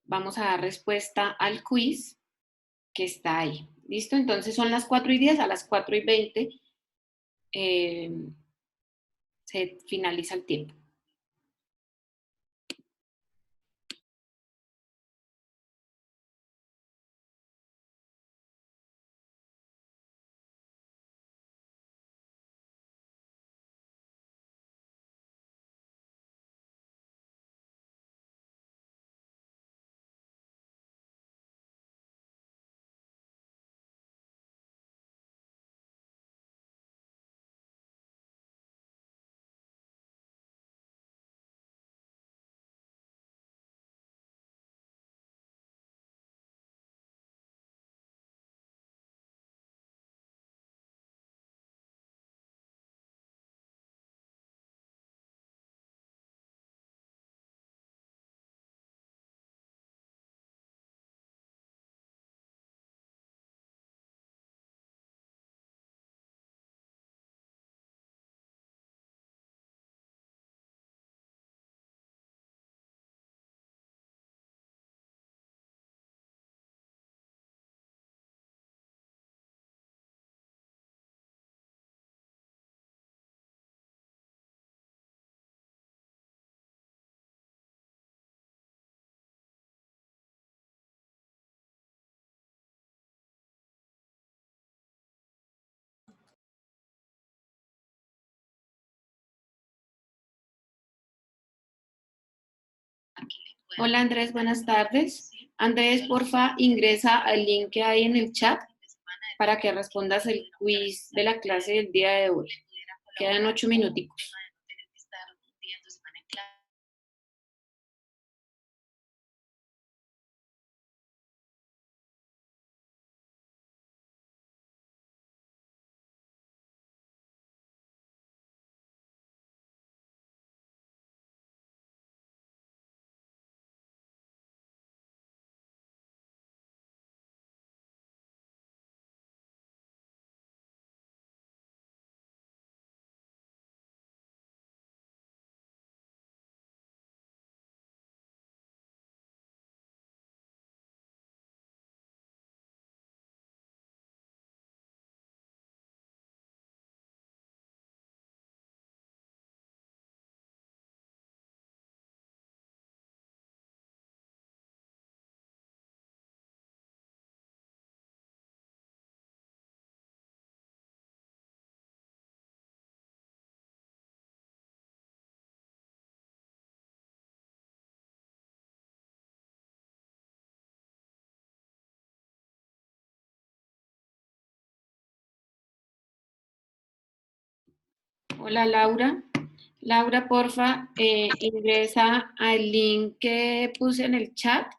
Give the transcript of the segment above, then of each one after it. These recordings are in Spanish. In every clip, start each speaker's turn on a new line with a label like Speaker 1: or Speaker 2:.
Speaker 1: vamos a dar respuesta al quiz que está ahí. ¿Listo? Entonces son las 4:10, a las 4:20 se finaliza el tiempo. Hola Andrés, buenas tardes. Andrés, porfa, ingresa al link que hay en el chat para que respondas el quiz de la clase del día de hoy. Quedan 8 minuticos. Hola Laura. Laura, porfa, ingresa al link que puse en el chat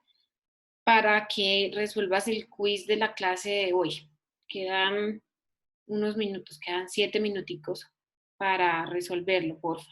Speaker 1: para que resuelvas el quiz de la clase de hoy. Quedan unos minutos, quedan 7 minuticos para resolverlo, porfa.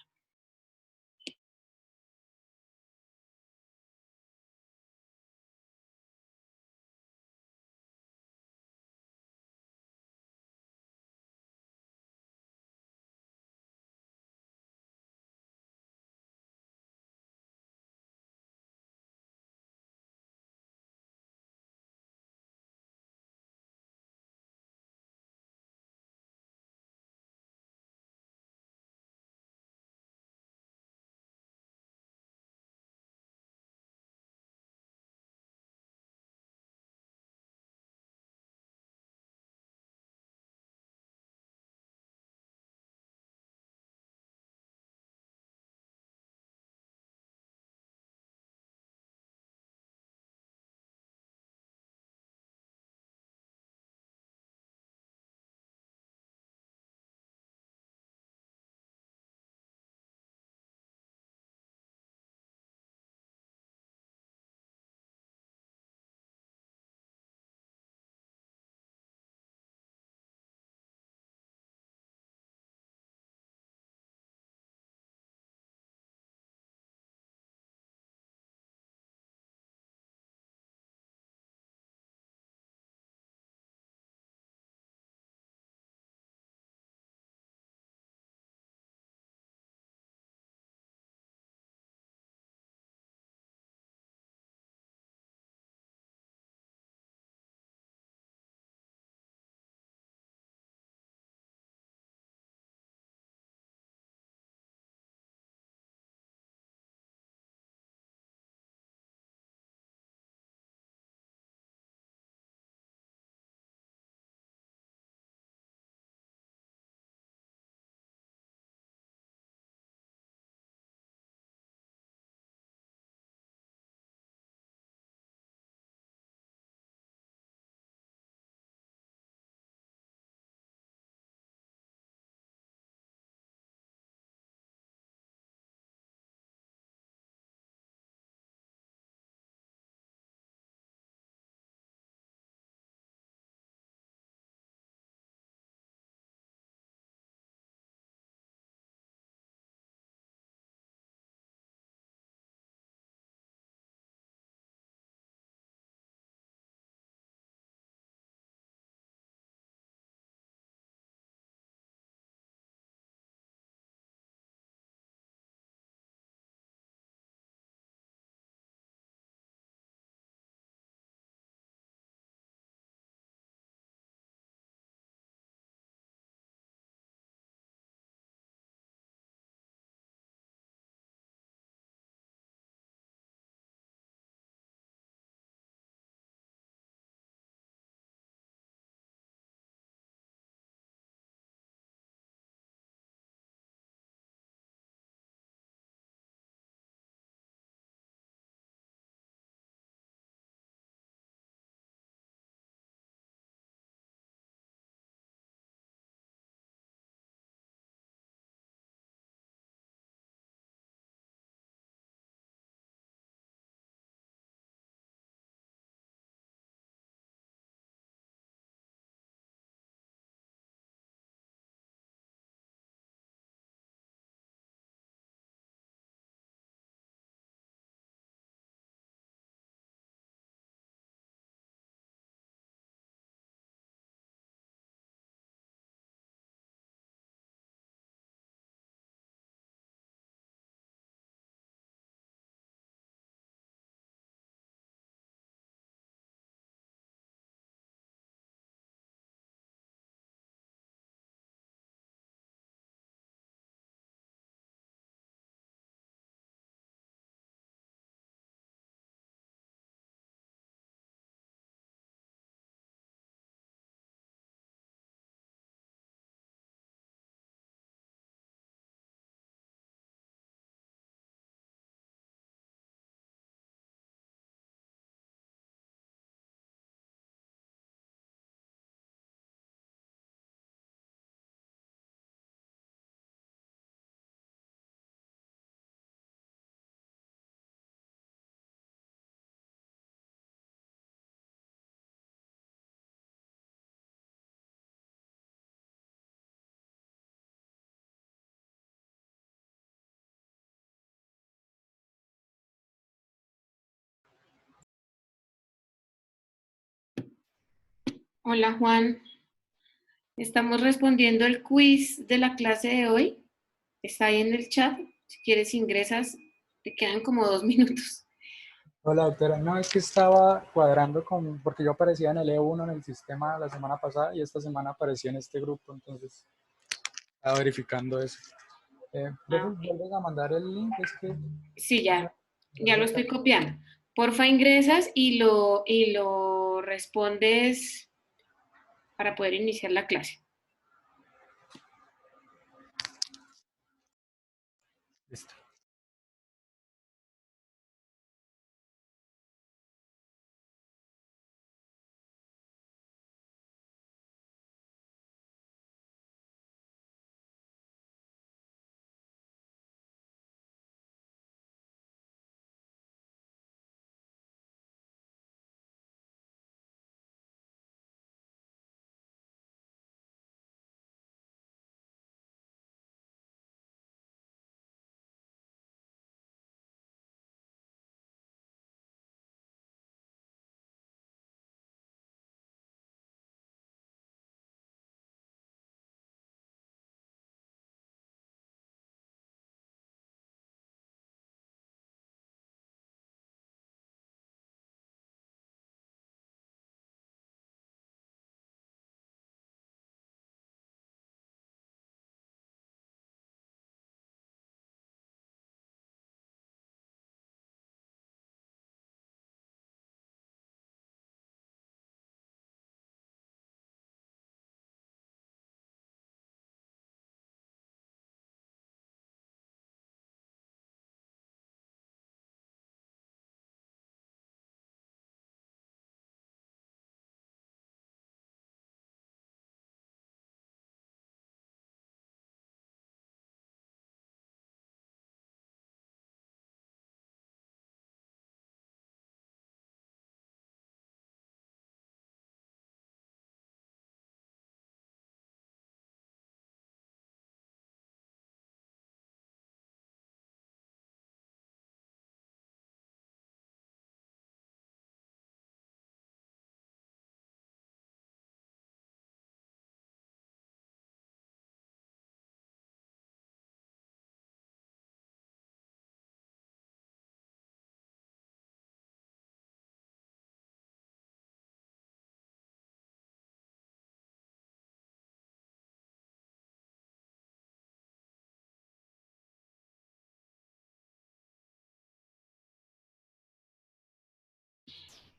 Speaker 1: Hola Juan, estamos respondiendo el quiz de la clase de hoy. Está ahí en el chat. Si quieres ingresas, te quedan como 2 minutos.
Speaker 2: Hola doctora, no es que estaba cuadrando porque yo aparecía en el E1 en el sistema la semana pasada y esta semana aparecí en este grupo, entonces estaba verificando eso.
Speaker 1: Ah,
Speaker 2: Profe,
Speaker 1: ok.
Speaker 2: ¿vuelves a mandar el link? Es que
Speaker 1: Sí,
Speaker 2: no, no
Speaker 1: ya lo
Speaker 2: sé
Speaker 1: estoy
Speaker 2: acá.
Speaker 1: copiando. Porfa, ingresas y lo respondes para poder iniciar la clase.
Speaker 2: Listo.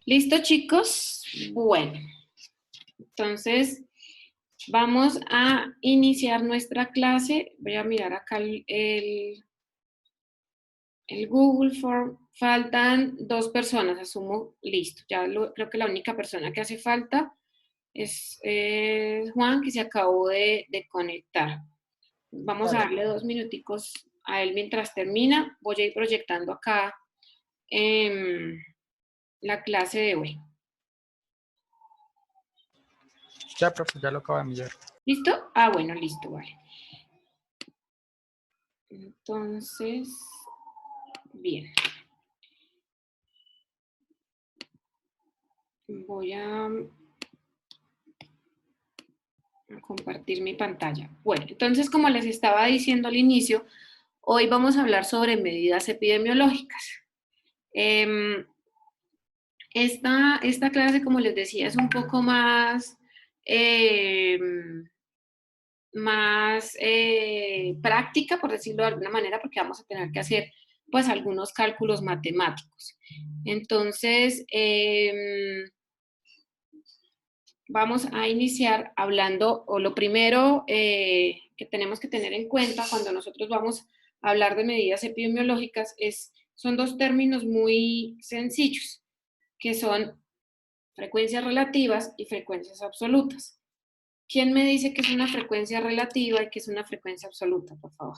Speaker 1: ¿Listo, chicos? Bueno, entonces vamos a iniciar nuestra clase. Voy a mirar acá el Google Form. Faltan 2 personas, asumo, listo. Creo que la única persona que hace falta es Juan, que se acabó de conectar. Vamos a
Speaker 2: Dale.
Speaker 1: darle 2 minuticos a él mientras termina. Voy a ir proyectando acá la clase de hoy.
Speaker 2: Ya, profe, ya lo acabo de enviar.
Speaker 1: ¿Listo? Ah, bueno, listo, vale. Entonces, bien. Voy a compartir mi pantalla. Bueno, entonces, como les estaba diciendo al inicio, hoy vamos a hablar sobre medidas epidemiológicas. Eh, esta clase, como les decía, es un poco eh, más práctica, por decirlo de alguna manera, porque vamos a tener que hacer pues algunos cálculos matemáticos. Entonces, vamos a iniciar hablando, o lo primero que tenemos que tener en cuenta cuando nosotros vamos a hablar de medidas epidemiológicas son 2 términos muy sencillos, que son frecuencias relativas y frecuencias absolutas. ¿Quién me dice que es una frecuencia relativa y que es una frecuencia absoluta, por favor?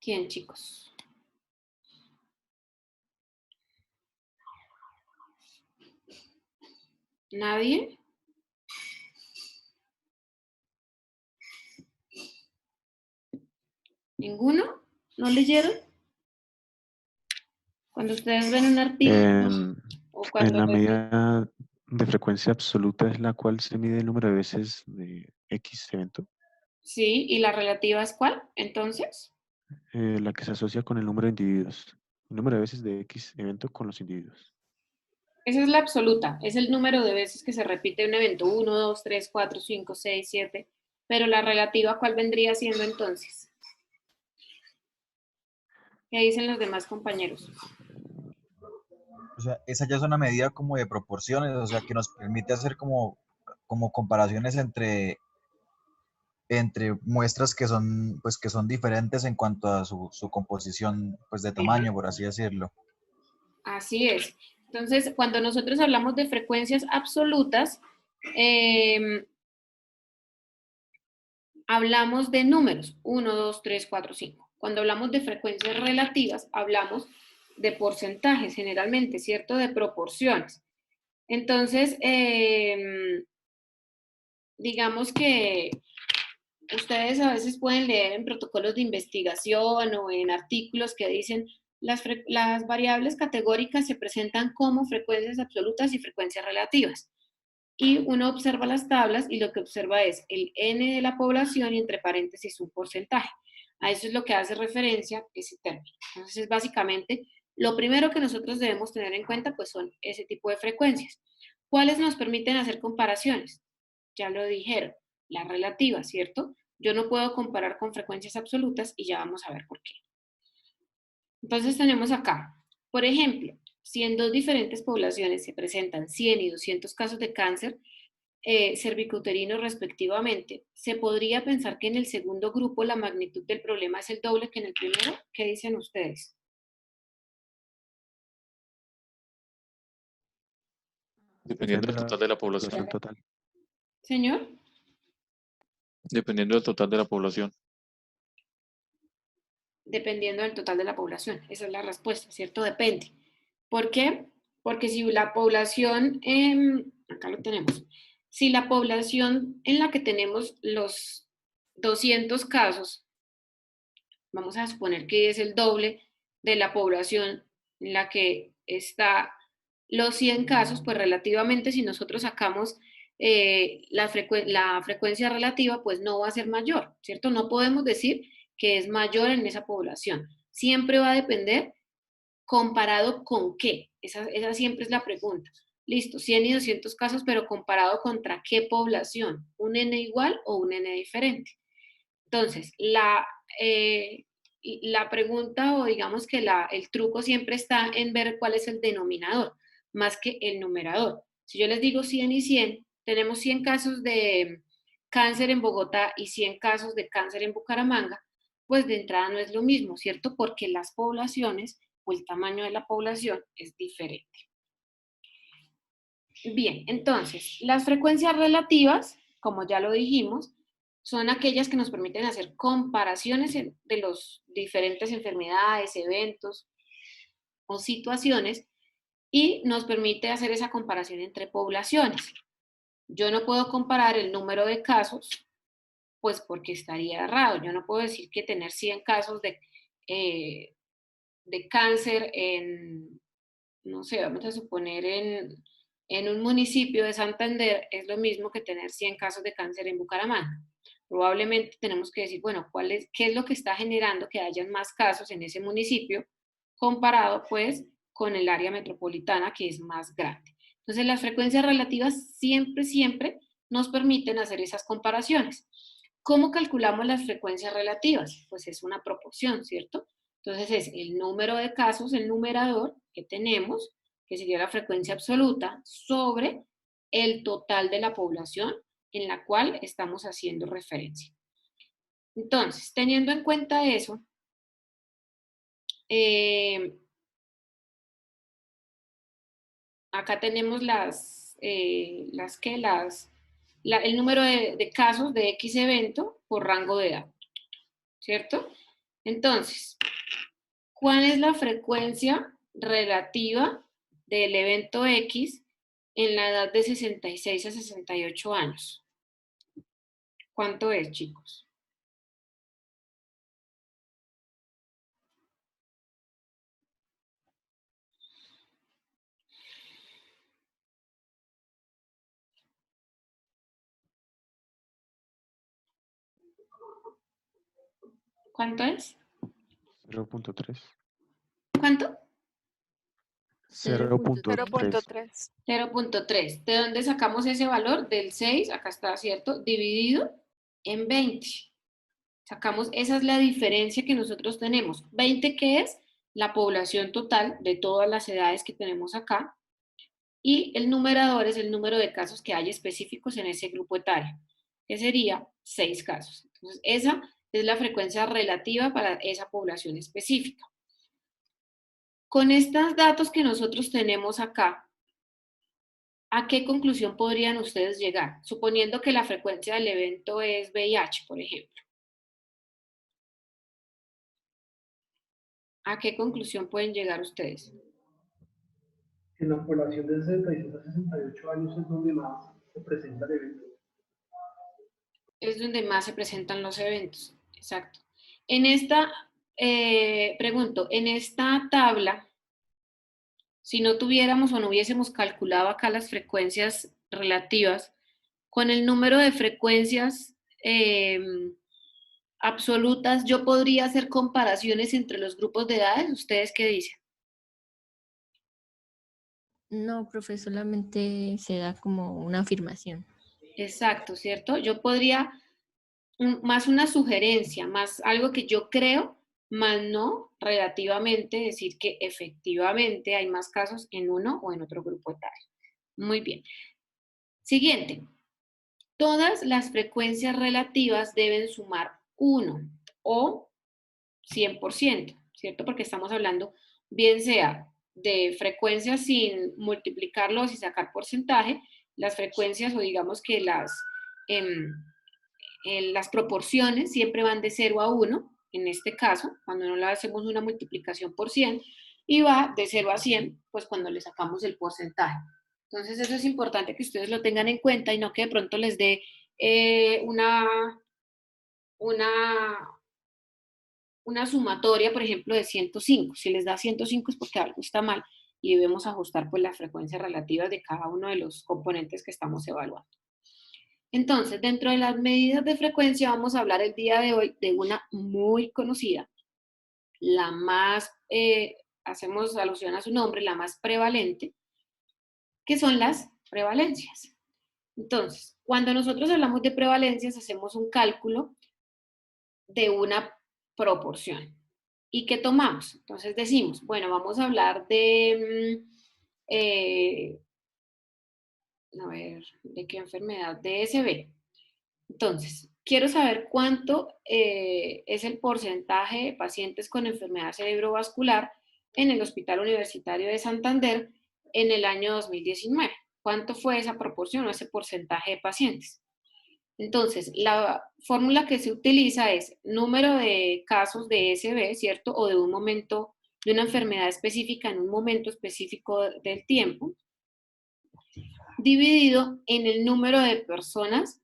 Speaker 1: ¿Quién, chicos? ¿Nadie? ¿Ninguno? ¿No leyeron? Cuando ustedes ven un artículo
Speaker 3: En,
Speaker 1: o
Speaker 3: en
Speaker 1: cuando
Speaker 3: la
Speaker 1: lo ven,
Speaker 3: medida de frecuencia absoluta es la cual se mide el número de veces de X evento,
Speaker 1: sí, ¿y la relativa es cuál? Entonces,
Speaker 3: la que se asocia con el número de individuos. El número de veces de X evento con los individuos.
Speaker 1: esa es la absoluta, es el número de veces que se repite un evento, 1, 2, 3, 4, 5, 6, 7, pero la relativa, ¿cuál vendría siendo entonces? ¿Qué dicen los demás compañeros?
Speaker 4: O sea, esa ya es una medida como de proporciones, o sea, que nos permite hacer como comparaciones entre muestras que son, pues, que son diferentes en cuanto a su composición, pues, de tamaño, por así decirlo.
Speaker 1: Así es. Entonces, cuando nosotros hablamos de frecuencias absolutas, hablamos de números, 1, 2, 3, 4, 5. Cuando hablamos de frecuencias relativas, hablamos de porcentajes generalmente, ¿cierto? De proporciones. Entonces, digamos que ustedes a veces pueden leer en protocolos de investigación o en artículos que dicen las variables categóricas se presentan como frecuencias absolutas y frecuencias relativas. Y uno observa las tablas y lo que observa es el N de la población y entre paréntesis un porcentaje. A eso es lo que hace referencia ese término. Entonces, básicamente, lo primero que nosotros debemos tener en cuenta pues son ese tipo de frecuencias. ¿Cuáles nos permiten hacer comparaciones? Ya lo dijeron, la relativa, ¿cierto? Yo no puedo comparar con frecuencias absolutas y ya vamos a ver por qué. Entonces tenemos acá, por ejemplo, si en dos diferentes poblaciones se presentan 100 y 200 casos de cáncer cervicouterino respectivamente, se podría pensar que en el segundo grupo la magnitud del problema es el doble que en el primero. ¿Qué dicen ustedes?
Speaker 5: Dependiendo
Speaker 3: Depende
Speaker 5: del
Speaker 3: de
Speaker 5: total
Speaker 3: la
Speaker 5: de la
Speaker 3: población
Speaker 5: población.
Speaker 3: total.
Speaker 1: Señor,
Speaker 5: Dependiendo del total de la población.
Speaker 1: dependiendo del total de la población. Esa es la respuesta, ¿cierto? Depende. ¿Por qué? Porque si la población, acá lo tenemos, si la población en la que tenemos los 200 casos, vamos a suponer que es el doble de la población en la que está los 100 casos, pues relativamente si nosotros sacamos la frecuencia relativa, pues no va a ser mayor, ¿cierto? No podemos decir que es mayor en esa población. Siempre va a depender comparado con qué. Esa siempre es la pregunta. Listo, 100 y 200 casos, pero comparado contra qué población, un N igual o un N diferente. Entonces, la pregunta o digamos que el truco siempre está en ver cuál es el denominador, más que el numerador. Si yo les digo 100 y 100, tenemos 100 casos de cáncer en Bogotá y 100 casos de cáncer en Bucaramanga, pues de entrada no es lo mismo, ¿cierto? Porque las poblaciones o el tamaño de la población es diferente. Bien, entonces, las frecuencias relativas, como ya lo dijimos, son aquellas que nos permiten hacer comparaciones de las diferentes enfermedades, eventos o situaciones y nos permite hacer esa comparación entre poblaciones. Yo no puedo comparar el número de casos, pues porque estaría errado. Yo no puedo decir que tener 100 casos de cáncer en, no sé, vamos a suponer en un municipio de Santander es lo mismo que tener 100 casos de cáncer en Bucaramanga. Probablemente tenemos que decir, bueno, ¿qué es lo que está generando que hayan más casos en ese municipio comparado pues con el área metropolitana que es más grande? Entonces las frecuencias relativas siempre, siempre nos permiten hacer esas comparaciones. ¿Cómo calculamos las frecuencias relativas? Pues es una proporción, ¿cierto? Entonces es el número de casos, el numerador que tenemos, que sería la frecuencia absoluta, sobre el total de la población en la cual estamos haciendo referencia. Entonces, teniendo en cuenta eso, acá tenemos el número de casos de X evento por rango de edad, ¿cierto? Entonces, ¿cuál es la frecuencia relativa del evento X en la edad de 66 a 68 años? ¿Cuánto es, chicos? ¿Cuánto es?
Speaker 3: 0.3.
Speaker 1: ¿Cuánto?
Speaker 3: 0.3.
Speaker 6: 0.3.
Speaker 1: 0.3. ¿De dónde sacamos ese valor? Del 6, acá está, ¿cierto? Dividido en 20. Sacamos, esa es la diferencia que nosotros tenemos. 20, que es la población total de todas las edades que tenemos acá. Y el numerador es el número de casos que hay específicos en ese grupo etario, que sería 6 casos. Entonces, esa es la frecuencia relativa para esa población específica. Con estos datos que nosotros tenemos acá, ¿a qué conclusión podrían ustedes llegar? Suponiendo que la frecuencia del evento es VIH, por ejemplo. ¿A qué conclusión pueden llegar ustedes?
Speaker 7: En la población de 66 a 68 años es donde más se presenta el evento.
Speaker 1: Es donde más se presentan los eventos, exacto. En esta, pregunto, en esta tabla, si no tuviéramos o no hubiésemos calculado acá las frecuencias relativas, con el número de frecuencias absolutas, yo podría hacer comparaciones entre los grupos de edades. ¿Ustedes qué dicen?
Speaker 8: No, profe, solamente se da como una afirmación.
Speaker 1: Exacto, ¿cierto? Yo podría, más una sugerencia, más algo que yo creo, más no relativamente decir que efectivamente hay más casos en uno o en otro grupo etario. Muy bien. Siguiente. Todas las frecuencias relativas deben sumar 1 o 100%, ¿cierto? Porque estamos hablando, bien sea de frecuencias sin multiplicarlos y sacar porcentaje, las frecuencias o digamos que las proporciones siempre van de 0 a 1, en este caso, cuando no le hacemos una multiplicación por 100, y va de 0 a 100, pues cuando le sacamos el porcentaje. Entonces eso es importante que ustedes lo tengan en cuenta y no que de pronto les dé una sumatoria, por ejemplo, de 105. Si les da 105 es porque algo está mal y debemos ajustar pues las frecuencias relativas de cada uno de los componentes que estamos evaluando. Entonces, dentro de las medidas de frecuencia vamos a hablar el día de hoy de una muy conocida, la más, hacemos alusión a su nombre, la más prevalente, que son las prevalencias. Entonces, cuando nosotros hablamos de prevalencias, hacemos un cálculo de una proporción. ¿Y qué tomamos? Entonces decimos, bueno, vamos a hablar de, a ver, ¿de qué enfermedad? De SB. Entonces, quiero saber cuánto es el porcentaje de pacientes con enfermedad cerebrovascular en el Hospital Universitario de Santander en el año 2019. ¿Cuánto fue esa proporción o ese porcentaje de pacientes? Entonces, la fórmula que se utiliza es número de casos de SB, ¿cierto? O de un momento, de una enfermedad específica en un momento específico del tiempo, dividido en el número de personas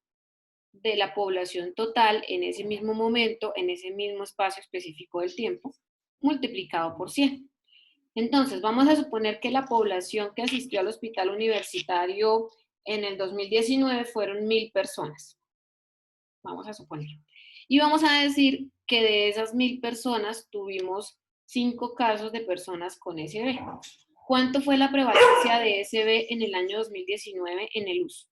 Speaker 1: de la población total en ese mismo momento, en ese mismo espacio específico del tiempo, multiplicado por 100. Entonces, vamos a suponer que la población que asistió al hospital universitario en el 2019 fueron 1000 personas. Vamos a suponer. Y vamos a decir que de esas 1000 personas tuvimos 5 casos de personas con SB. ¿Cuánto fue la prevalencia de SB en el año 2019 en el uso?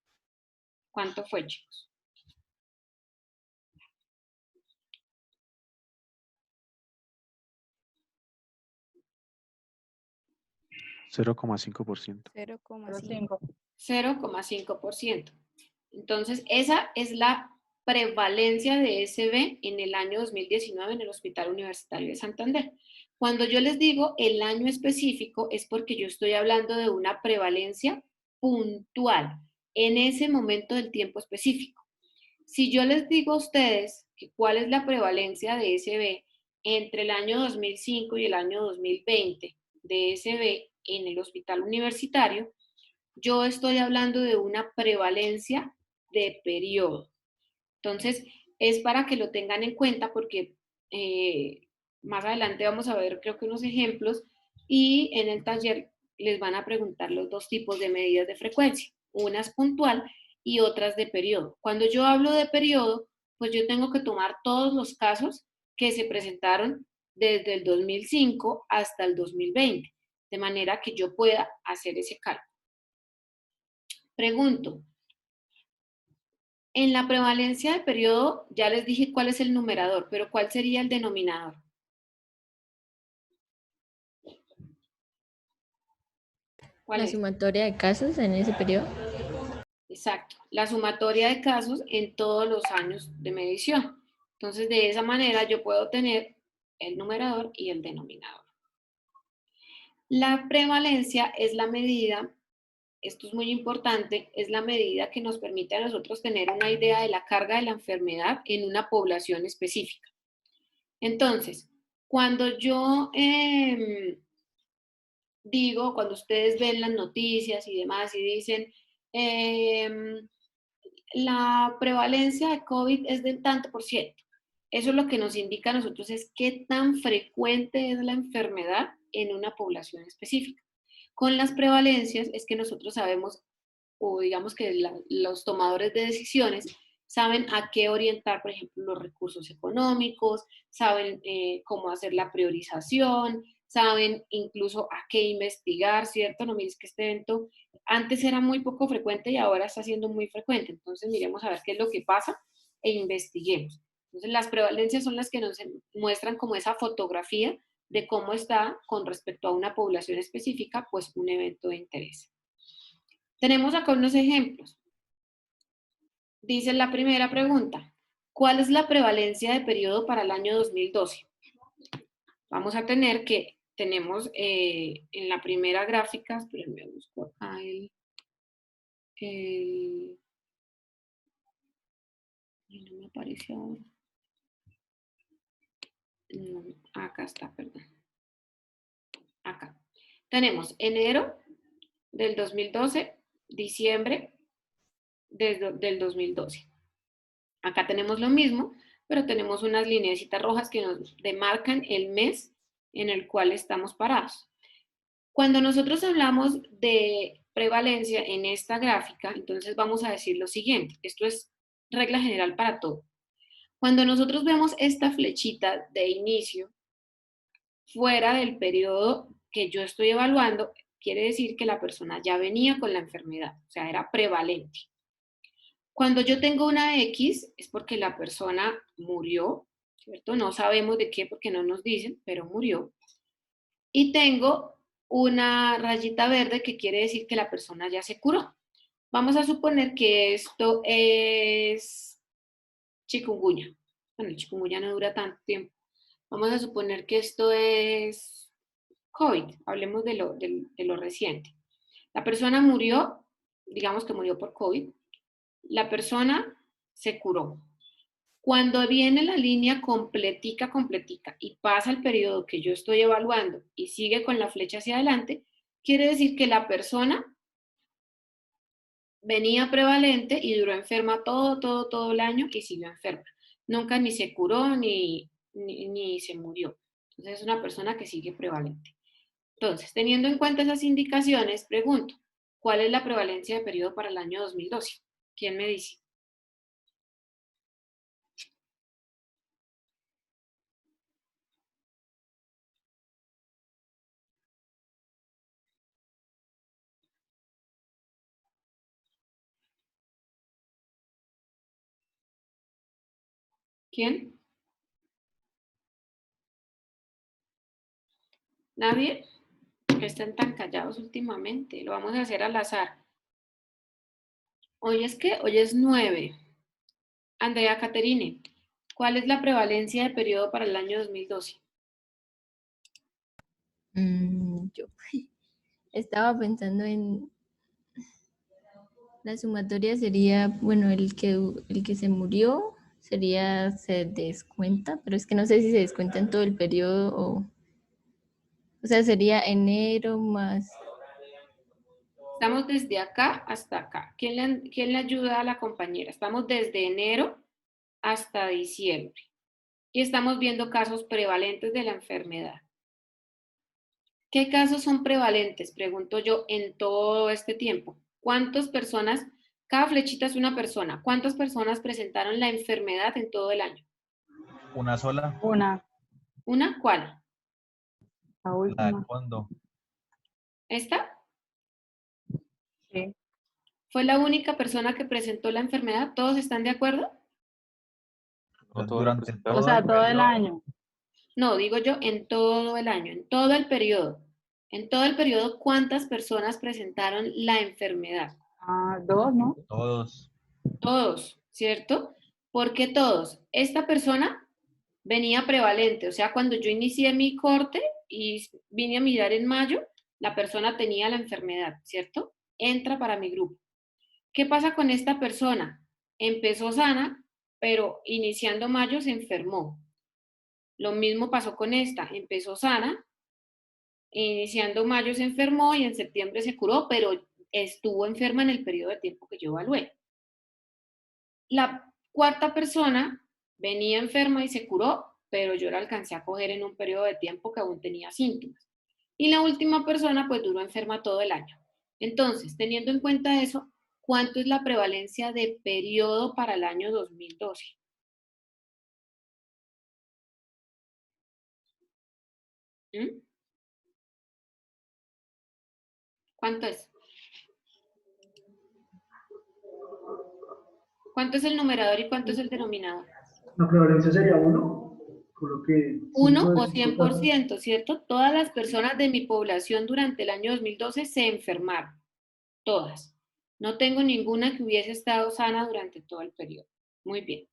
Speaker 1: ¿Cuánto fue, chicos?
Speaker 3: %0,5%.
Speaker 6: 0,5.
Speaker 1: 0,5%. Entonces, esa es la prevalencia de SB en el año 2019 en el Hospital Universitario de Santander. Cuando yo les digo el año específico es porque yo estoy hablando de una prevalencia puntual en ese momento del tiempo específico. Si yo les digo a ustedes que cuál es la prevalencia de SB entre el año 2005 y el año 2020 de SB en el hospital universitario, yo estoy hablando de una prevalencia de periodo. Entonces, es para que lo tengan en cuenta porque más adelante vamos a ver, creo que unos ejemplos, y en el taller les van a preguntar los dos tipos de medidas de frecuencia, unas puntual y otras de periodo. Cuando yo hablo de periodo, pues yo tengo que tomar todos los casos que se presentaron desde el 2005 hasta el 2020, de manera que yo pueda hacer ese cálculo. Pregunto, en la prevalencia de periodo ya les dije cuál es el numerador, pero ¿cuál sería el denominador? ¿Cuál
Speaker 8: La
Speaker 1: es?
Speaker 8: sumatoria de casos en ese periodo.
Speaker 1: Exacto, la sumatoria de casos en todos los años de medición. Entonces, de esa manera yo puedo tener el numerador y el denominador. La prevalencia es la medida, esto es muy importante, es la medida que nos permite a nosotros tener una idea de la carga de la enfermedad en una población específica. Entonces, cuando yo digo, cuando ustedes ven las noticias y demás y dicen, la prevalencia de COVID es del tanto por ciento. Eso es lo que nos indica a nosotros es qué tan frecuente es la enfermedad en una población específica. Con las prevalencias es que nosotros sabemos, o digamos que los tomadores de decisiones saben a qué orientar, por ejemplo, los recursos económicos, saben cómo hacer la priorización, saben incluso a qué investigar, ¿cierto? No mires que este evento antes era muy poco frecuente y ahora está siendo muy frecuente. Entonces miremos a ver qué es lo que pasa e investiguemos. Entonces las prevalencias son las que nos muestran como esa fotografía de cómo está con respecto a una población específica, pues un evento de interés. Tenemos acá unos ejemplos. Dice la primera pregunta, ¿cuál es la prevalencia de periodo para el año 2012? Vamos a tener que, tenemos en la primera gráfica, espérenme, busco acá no me aparece ahora. No, acá está, perdón. Acá. Tenemos enero del 2012, diciembre del 2012. Acá tenemos lo mismo, pero tenemos unas lineecitas rojas que nos demarcan el mes en el cual estamos parados. Cuando nosotros hablamos de prevalencia en esta gráfica, entonces vamos a decir lo siguiente. Esto es regla general para todo. Cuando nosotros vemos esta flechita de inicio fuera del periodo que yo estoy evaluando, quiere decir que la persona ya venía con la enfermedad, o sea, era prevalente. Cuando yo tengo una X es porque la persona murió, ¿cierto? No sabemos de qué porque no nos dicen, pero murió. Y tengo una rayita verde que quiere decir que la persona ya se curó. Vamos a suponer que esto es chikungunya. Bueno, el chikungunya no dura tanto tiempo. Vamos a suponer que esto es COVID. Hablemos de lo reciente. La persona murió, digamos que murió por COVID. La persona se curó. Cuando viene la línea completica y pasa el periodo que yo estoy evaluando y sigue con la flecha hacia adelante, quiere decir que la persona venía prevalente y duró enferma todo el año y siguió enferma. Nunca ni se curó ni se murió. Entonces es una persona que sigue prevalente. Entonces, teniendo en cuenta esas indicaciones, pregunto, ¿cuál es la prevalencia de periodo para el año 2012? ¿Quién me dice? ¿Quién? ¿Nadie? Que están tan callados últimamente. Lo vamos a hacer al azar. ¿Hoy es qué? Hoy es 9. Andrea Caterine, ¿cuál es la prevalencia de periodo para el año 2012?
Speaker 8: Yo estaba pensando en la sumatoria sería, bueno, el que se murió se descuenta, pero es que no sé si se descuenta en todo el periodo o sea, sería enero más.
Speaker 1: Estamos desde acá hasta acá. ¿Quién le ayuda a la compañera? Estamos desde enero hasta diciembre. Y estamos viendo casos prevalentes de la enfermedad. ¿Qué casos son prevalentes? Pregunto yo en todo este tiempo. ¿Cuántas personas Cada flechita es una persona. ¿Cuántas personas presentaron la enfermedad en todo el año?
Speaker 4: Una sola,
Speaker 6: Una.
Speaker 1: ¿Una? ¿Cuál?
Speaker 6: La
Speaker 4: la
Speaker 6: última.
Speaker 4: del fondo.
Speaker 1: ¿Esta?
Speaker 6: Sí.
Speaker 1: ¿Fue la única persona que presentó la enfermedad? ¿Todos están de acuerdo?
Speaker 5: No todos la
Speaker 4: Durante
Speaker 5: presentaron.
Speaker 6: O sea, todo el
Speaker 4: periodo,
Speaker 6: año.
Speaker 1: No, digo yo en todo el año, en todo el periodo. En todo el periodo, ¿cuántas personas presentaron la enfermedad?
Speaker 6: Ah, 2, ¿no?
Speaker 4: todos.
Speaker 1: Todos, ¿cierto? ¿Por qué todos? Esta persona venía prevalente, o sea, cuando yo inicié mi corte y vine a mirar en mayo, la persona tenía la enfermedad, ¿cierto? Entra para mi grupo. ¿Qué pasa con esta persona? Empezó sana, pero iniciando mayo se enfermó. Lo mismo pasó con esta, empezó sana, iniciando mayo se enfermó y en septiembre se curó, pero estuvo enferma en el periodo de tiempo que yo evalué. La cuarta persona venía enferma y se curó, pero yo la alcancé a coger en un periodo de tiempo que aún tenía síntomas. Y la última persona pues duró enferma todo el año. Entonces, teniendo en cuenta eso, ¿cuánto es la prevalencia de periodo para el año 2012? ¿Mm? ¿Cuánto es? ¿Cuánto es el numerador y cuánto es el denominador?
Speaker 7: La prevalencia sería 1, por lo que
Speaker 1: 1
Speaker 7: 5 de
Speaker 1: o
Speaker 7: 5 casos.
Speaker 1: 100%, ¿cierto? Todas las personas de mi población durante el año 2012 se enfermaron. Todas. No tengo ninguna que hubiese estado sana durante todo el periodo. Muy bien.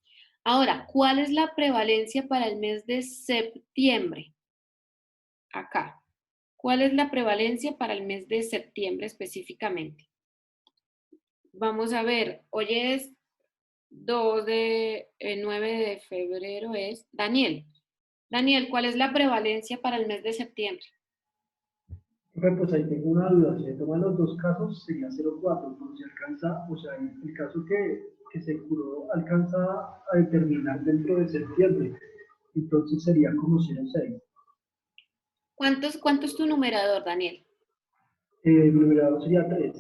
Speaker 1: Ahora, ¿cuál es la prevalencia para el mes de septiembre? Acá. ¿Cuál es la prevalencia para el mes de septiembre específicamente? Vamos a ver, hoy es 9 de febrero es Daniel. Daniel, ¿cuál es la prevalencia para el mes de septiembre?
Speaker 7: Pues ahí tengo una duda, si se toman los dos casos sería 0,4, pero si alcanza, o sea, el caso que se curó alcanza a determinar dentro de septiembre, entonces sería como 0,6.
Speaker 1: ¿Cuánto es tu numerador, Daniel?
Speaker 7: El numerador sería 3.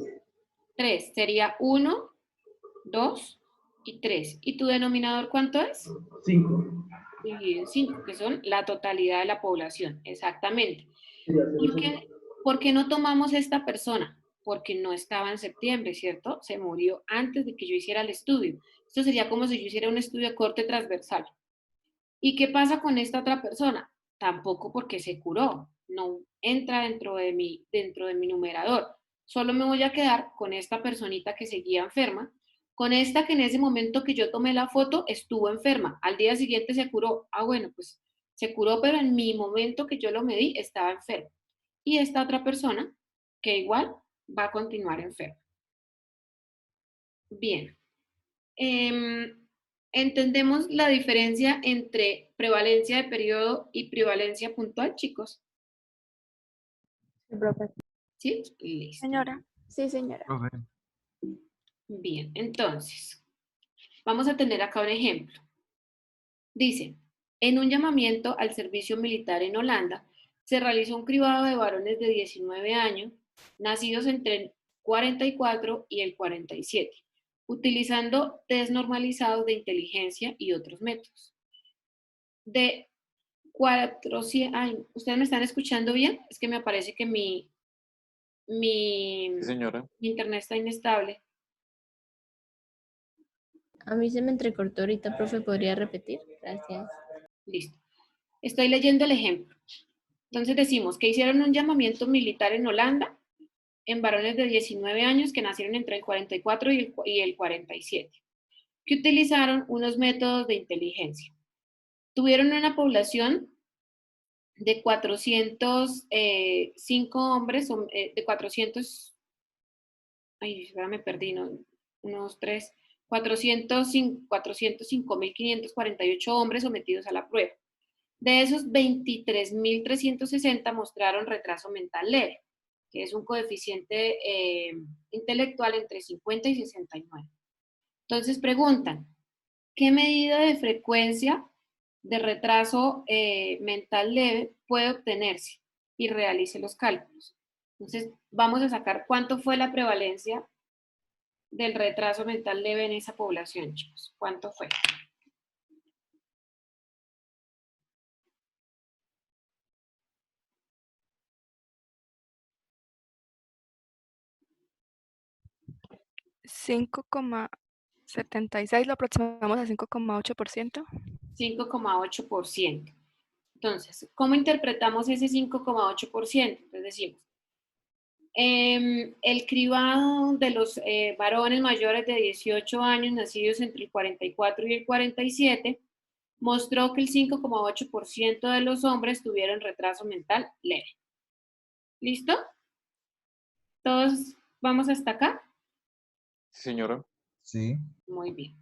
Speaker 1: 3. Sería 1, 2 y 3. ¿Y tu denominador cuánto es?
Speaker 7: 5.
Speaker 1: Dividido en 5, que son la totalidad de la población. Exactamente.
Speaker 7: Sería
Speaker 1: ¿Por
Speaker 7: 0,6.
Speaker 1: por qué no tomamos esta persona? Porque no estaba en septiembre, ¿cierto? Se murió antes de que yo hiciera el estudio. Esto sería como si yo hiciera un estudio de corte transversal. ¿Y qué pasa con esta otra persona? Tampoco porque se curó, no entra dentro de mi numerador. Solo me voy a quedar con esta personita que seguía enferma, con esta que en ese momento que yo tomé la foto estuvo enferma. Al día siguiente se curó. Ah, bueno, pues se curó, pero en mi momento que yo lo medí estaba enfermo. Y esta otra persona que igual va a continuar enferma. Bien. ¿Entendemos la diferencia entre prevalencia de periodo y prevalencia puntual, chicos?
Speaker 6: Sí, profe.
Speaker 1: ¿Sí? Listo.
Speaker 9: Señora. Sí, señora.
Speaker 4: Profe,
Speaker 1: Bien, entonces, vamos a tener acá un ejemplo. Dice, en un llamamiento al servicio militar en Holanda, se realizó un cribado de varones de 19 años, nacidos entre el 44 y el 47, utilizando test normalizados de inteligencia y otros métodos. De 400, ay, ¿ustedes me están escuchando bien? Es que me parece que mi
Speaker 5: Sí, señora.
Speaker 1: internet está inestable.
Speaker 8: A mí se me entrecortó ahorita, profe, ¿podría repetir? Gracias.
Speaker 1: Listo. Estoy leyendo el ejemplo. Entonces decimos que hicieron un llamamiento militar en Holanda en varones de 19 años que nacieron entre el 44 y el 47, que utilizaron unos métodos de inteligencia. Tuvieron una población de 405 hombres, de 400, ay, ahora me perdí, ¿no? Unos 3, 405.548 hombres sometidos a la prueba. De esos, 23.360 mostraron retraso mental leve, que es un coeficiente intelectual entre 50 y 69. Entonces preguntan, ¿qué medida de frecuencia de retraso mental leve puede obtenerse? Y realice los cálculos. Entonces, vamos a sacar cuánto fue la prevalencia del retraso mental leve en esa población, chicos? ¿Cuánto fue?
Speaker 9: $5,76 lo aproximamos a 5,8%.
Speaker 1: 5,8%. Entonces, ¿cómo interpretamos ese 5,8%? Entonces decimos, el cribado de los varones mayores de 18 años nacidos entre el 44 y el 47 mostró que el 5,8% de los hombres tuvieron retraso mental leve. ¿Listo? ¿Todos vamos hasta acá?
Speaker 5: Sí, señora.
Speaker 4: Sí.
Speaker 1: Muy bien.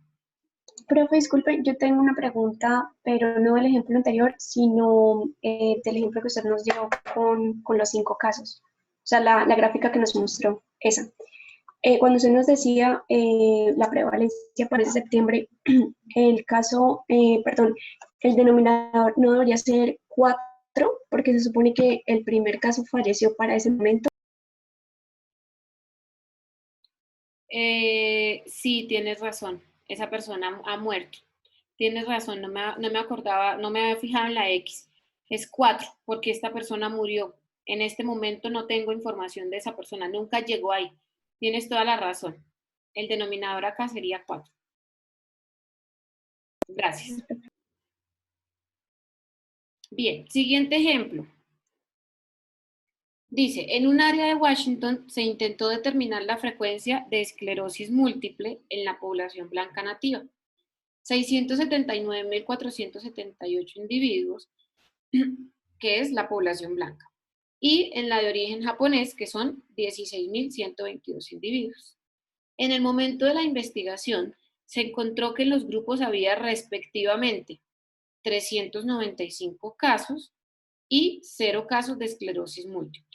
Speaker 10: Profe, disculpe, yo tengo una pregunta, pero no del ejemplo anterior, sino del ejemplo que usted nos dio con los 5 casos. O sea, la gráfica que nos mostró, esa. Cuando usted nos decía la prevalencia para ese septiembre, el caso, perdón, el denominador no debería ser 4, porque se supone que el primer caso falleció para ese momento.
Speaker 1: Sí, tienes razón. Esa persona ha muerto. Tienes razón, no me acordaba, no me había fijado en la X. Es 4, porque esta persona murió. En este momento no tengo información de esa persona, nunca llegó ahí. Tienes toda la razón. El denominador acá sería 4. Gracias. Bien, siguiente ejemplo. Dice, en un área de Washington se intentó determinar la frecuencia de esclerosis múltiple en la población blanca nativa. 679.478 individuos, que es la población blanca, y en la de origen japonés, que son 16.122 individuos. En el momento de la investigación, se encontró que en los grupos había respectivamente 395 casos y 0 casos de esclerosis múltiple.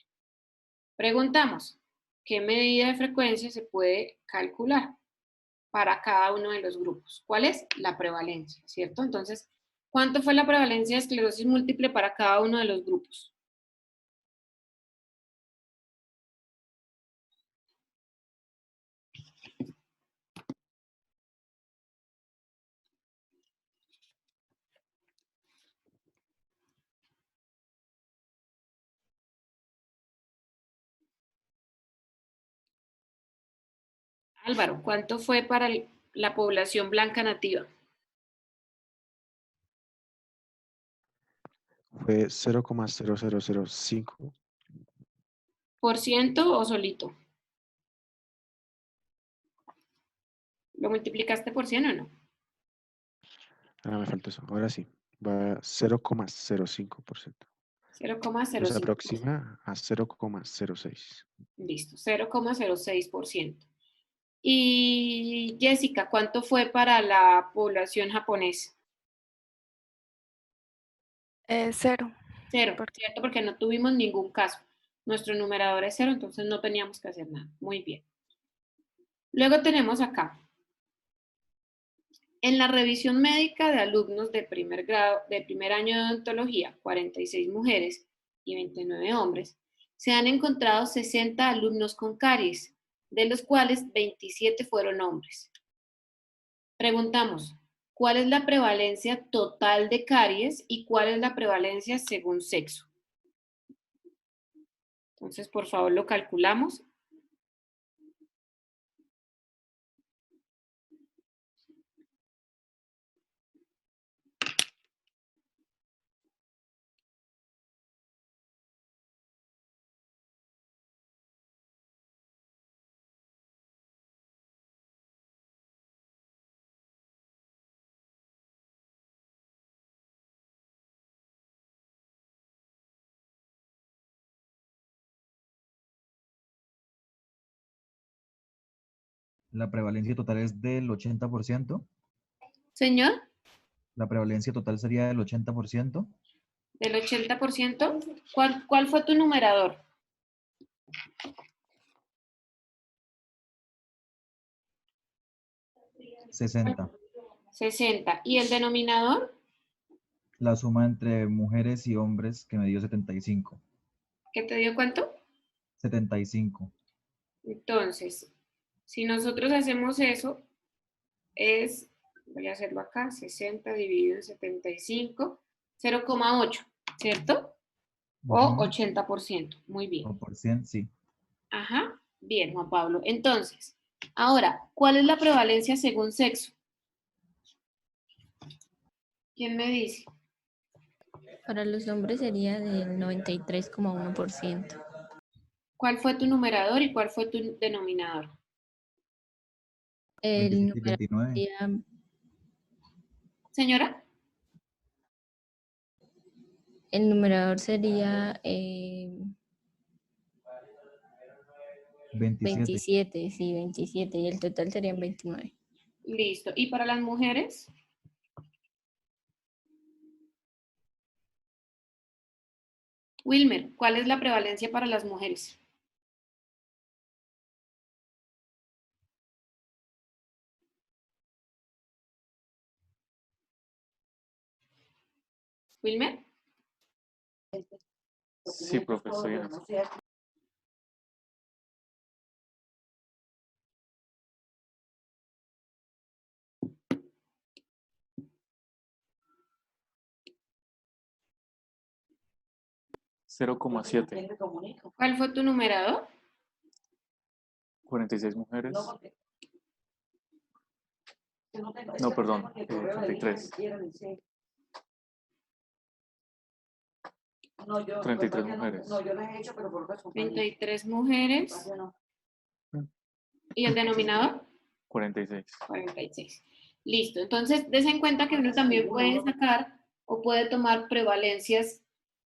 Speaker 1: Preguntamos, ¿qué medida de frecuencia se puede calcular para cada uno de los grupos? ¿Cuál es? La prevalencia, ¿cierto? Entonces, ¿cuánto fue la prevalencia de esclerosis múltiple para cada uno de los grupos? Álvaro, ¿cuánto fue para la población blanca nativa?
Speaker 3: Fue 0,0005.
Speaker 1: ¿Por ciento o solito? ¿Lo multiplicaste por 100 o no?
Speaker 3: Ah, me faltó eso. Ahora sí. Va 0,05%.
Speaker 1: 0,05%.
Speaker 3: Se aproxima a 0,06.
Speaker 1: Listo, 0,06%. Y Jessica, ¿cuánto fue para la población japonesa?
Speaker 9: 0.
Speaker 1: 0, ¿cierto? Porque no tuvimos ningún caso. Nuestro numerador es 0, entonces no teníamos que hacer nada. Muy bien. Luego tenemos acá. En la revisión médica de alumnos de primer grado, de primer año de odontología, 46 mujeres y 29 hombres, se han encontrado 60 alumnos con caries, de los cuales 27 fueron hombres. Preguntamos, ¿cuál es la prevalencia total de caries y cuál es la prevalencia según sexo? Entonces, por favor, lo calculamos.
Speaker 4: La prevalencia total es del 80%.
Speaker 1: Señor,
Speaker 4: La prevalencia total sería del 80%.
Speaker 1: del 80%. ¿Cuál fue tu numerador?
Speaker 4: $60.
Speaker 1: 60. ¿Y el denominador?
Speaker 4: La suma entre mujeres y hombres que me dio 75.
Speaker 1: ¿Qué te dio cuánto?
Speaker 4: 75.
Speaker 1: Entonces, Si nosotros hacemos eso, es, voy a hacerlo acá, 60 dividido en 75, 0,8, ¿cierto? O
Speaker 4: Ujú.
Speaker 1: 80%, muy bien.
Speaker 4: O por 100, sí.
Speaker 1: Ajá, bien, Juan Pablo. Entonces, ahora, ¿cuál es la prevalencia según sexo? ¿Quién me dice?
Speaker 8: Para los hombres sería del 93,1%.
Speaker 1: ¿Cuál fue tu numerador y cuál fue tu denominador?
Speaker 8: El
Speaker 4: 27 y
Speaker 8: numerador
Speaker 4: 29.
Speaker 8: sería,
Speaker 1: Señora,
Speaker 8: el numerador sería
Speaker 4: 27.
Speaker 8: 27, sí, 27, y el total serían 29.
Speaker 1: listo. ¿Y para las mujeres? Wilmer, ¿cuál es la prevalencia para las mujeres? Wilmer,
Speaker 5: Sí, profe, estoy en eso. 0,7.
Speaker 1: ¿cuál fue tu numerador?
Speaker 5: 46 mujeres. No, perdón, 33. 33 mujeres.
Speaker 1: 33 mujeres. ¿Y el denominador?
Speaker 5: 46.
Speaker 1: 46. Listo. Entonces, des en cuenta que uno también puede sacar o puede tomar prevalencias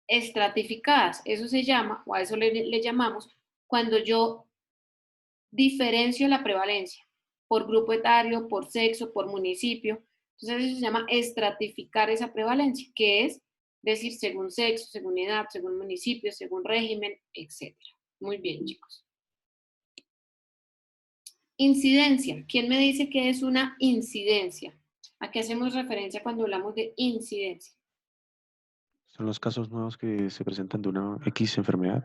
Speaker 1: estratificadas. Eso se llama, o a eso le llamamos, cuando yo diferencio la prevalencia por grupo etario, por sexo, por municipio. Entonces, eso se llama estratificar esa prevalencia, que es decir, según sexo, según edad, según municipio, según régimen, etc. Muy bien, chicos. Incidencia. ¿Quién me dice qué es una incidencia? ¿A qué hacemos referencia cuando hablamos de incidencia?
Speaker 3: Son los casos nuevos que se presentan de una X enfermedad.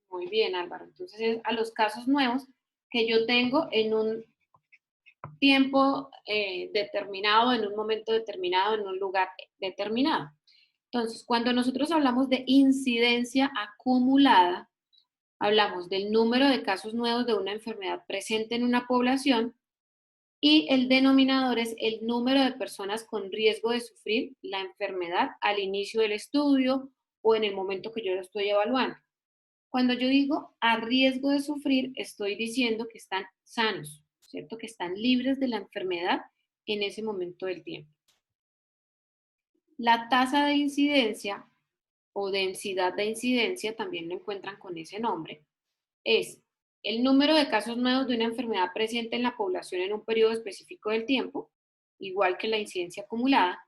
Speaker 1: Muy bien, Álvaro. Entonces, es a los casos nuevos que yo tengo en un tiempo determinado, en un momento determinado, en un lugar determinado. Entonces, cuando nosotros hablamos de incidencia acumulada, hablamos del número de casos nuevos de una enfermedad presente en una población y el denominador es el número de personas con riesgo de sufrir la enfermedad al inicio del estudio o en el momento que yo lo estoy evaluando. Cuando yo digo a riesgo de sufrir, estoy diciendo que están sanos, ¿cierto? Que están libres de la enfermedad en ese momento del tiempo. La tasa de incidencia o densidad de incidencia, también lo encuentran con ese nombre, es el número de casos nuevos de una enfermedad presente en la población en un periodo específico del tiempo, igual que la incidencia acumulada,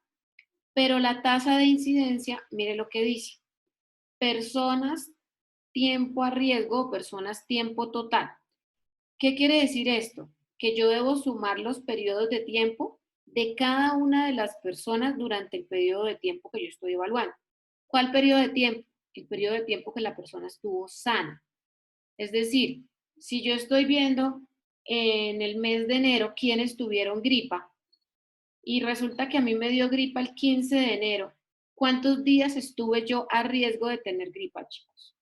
Speaker 1: pero la tasa de incidencia, mire lo que dice, personas tiempo a riesgo o personas tiempo total. ¿Qué quiere decir esto? Que yo debo sumar los periodos de tiempo de cada una de las personas durante el periodo de tiempo que yo estoy evaluando. ¿Cuál periodo de tiempo? El periodo de tiempo que la persona estuvo sana. Es decir, si yo estoy viendo en el mes de enero quiénes tuvieron gripa y resulta que a mí me dio gripa el 15 de enero, ¿cuántos días estuve yo a riesgo de tener gripa, chicos?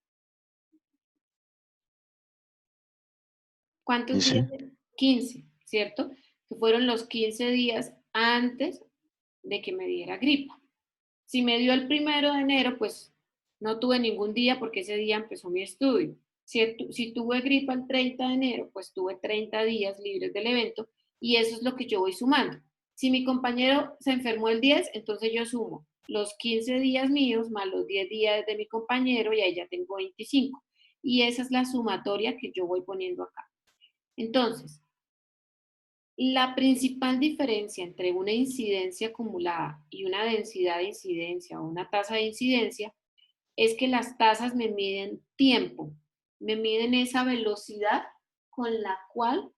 Speaker 1: ¿Cuántos días? 15, ¿cierto? Que fueron los 15 días antes de que me diera gripa. Si me dio el 1 de enero, pues no tuve ningún día porque ese día empezó mi estudio. Si tuve gripa el 30 de enero, pues tuve 30 días libres del evento y eso es lo que yo voy sumando. Si mi compañero se enfermó el 10, entonces yo sumo los 15 días míos más los 10 días de mi compañero y ahí ya tengo 25. Y esa es la sumatoria que yo voy poniendo acá. Entonces, la principal diferencia entre una incidencia acumulada y una densidad de incidencia o una tasa de incidencia es que las tasas me miden tiempo, me miden esa velocidad con la cual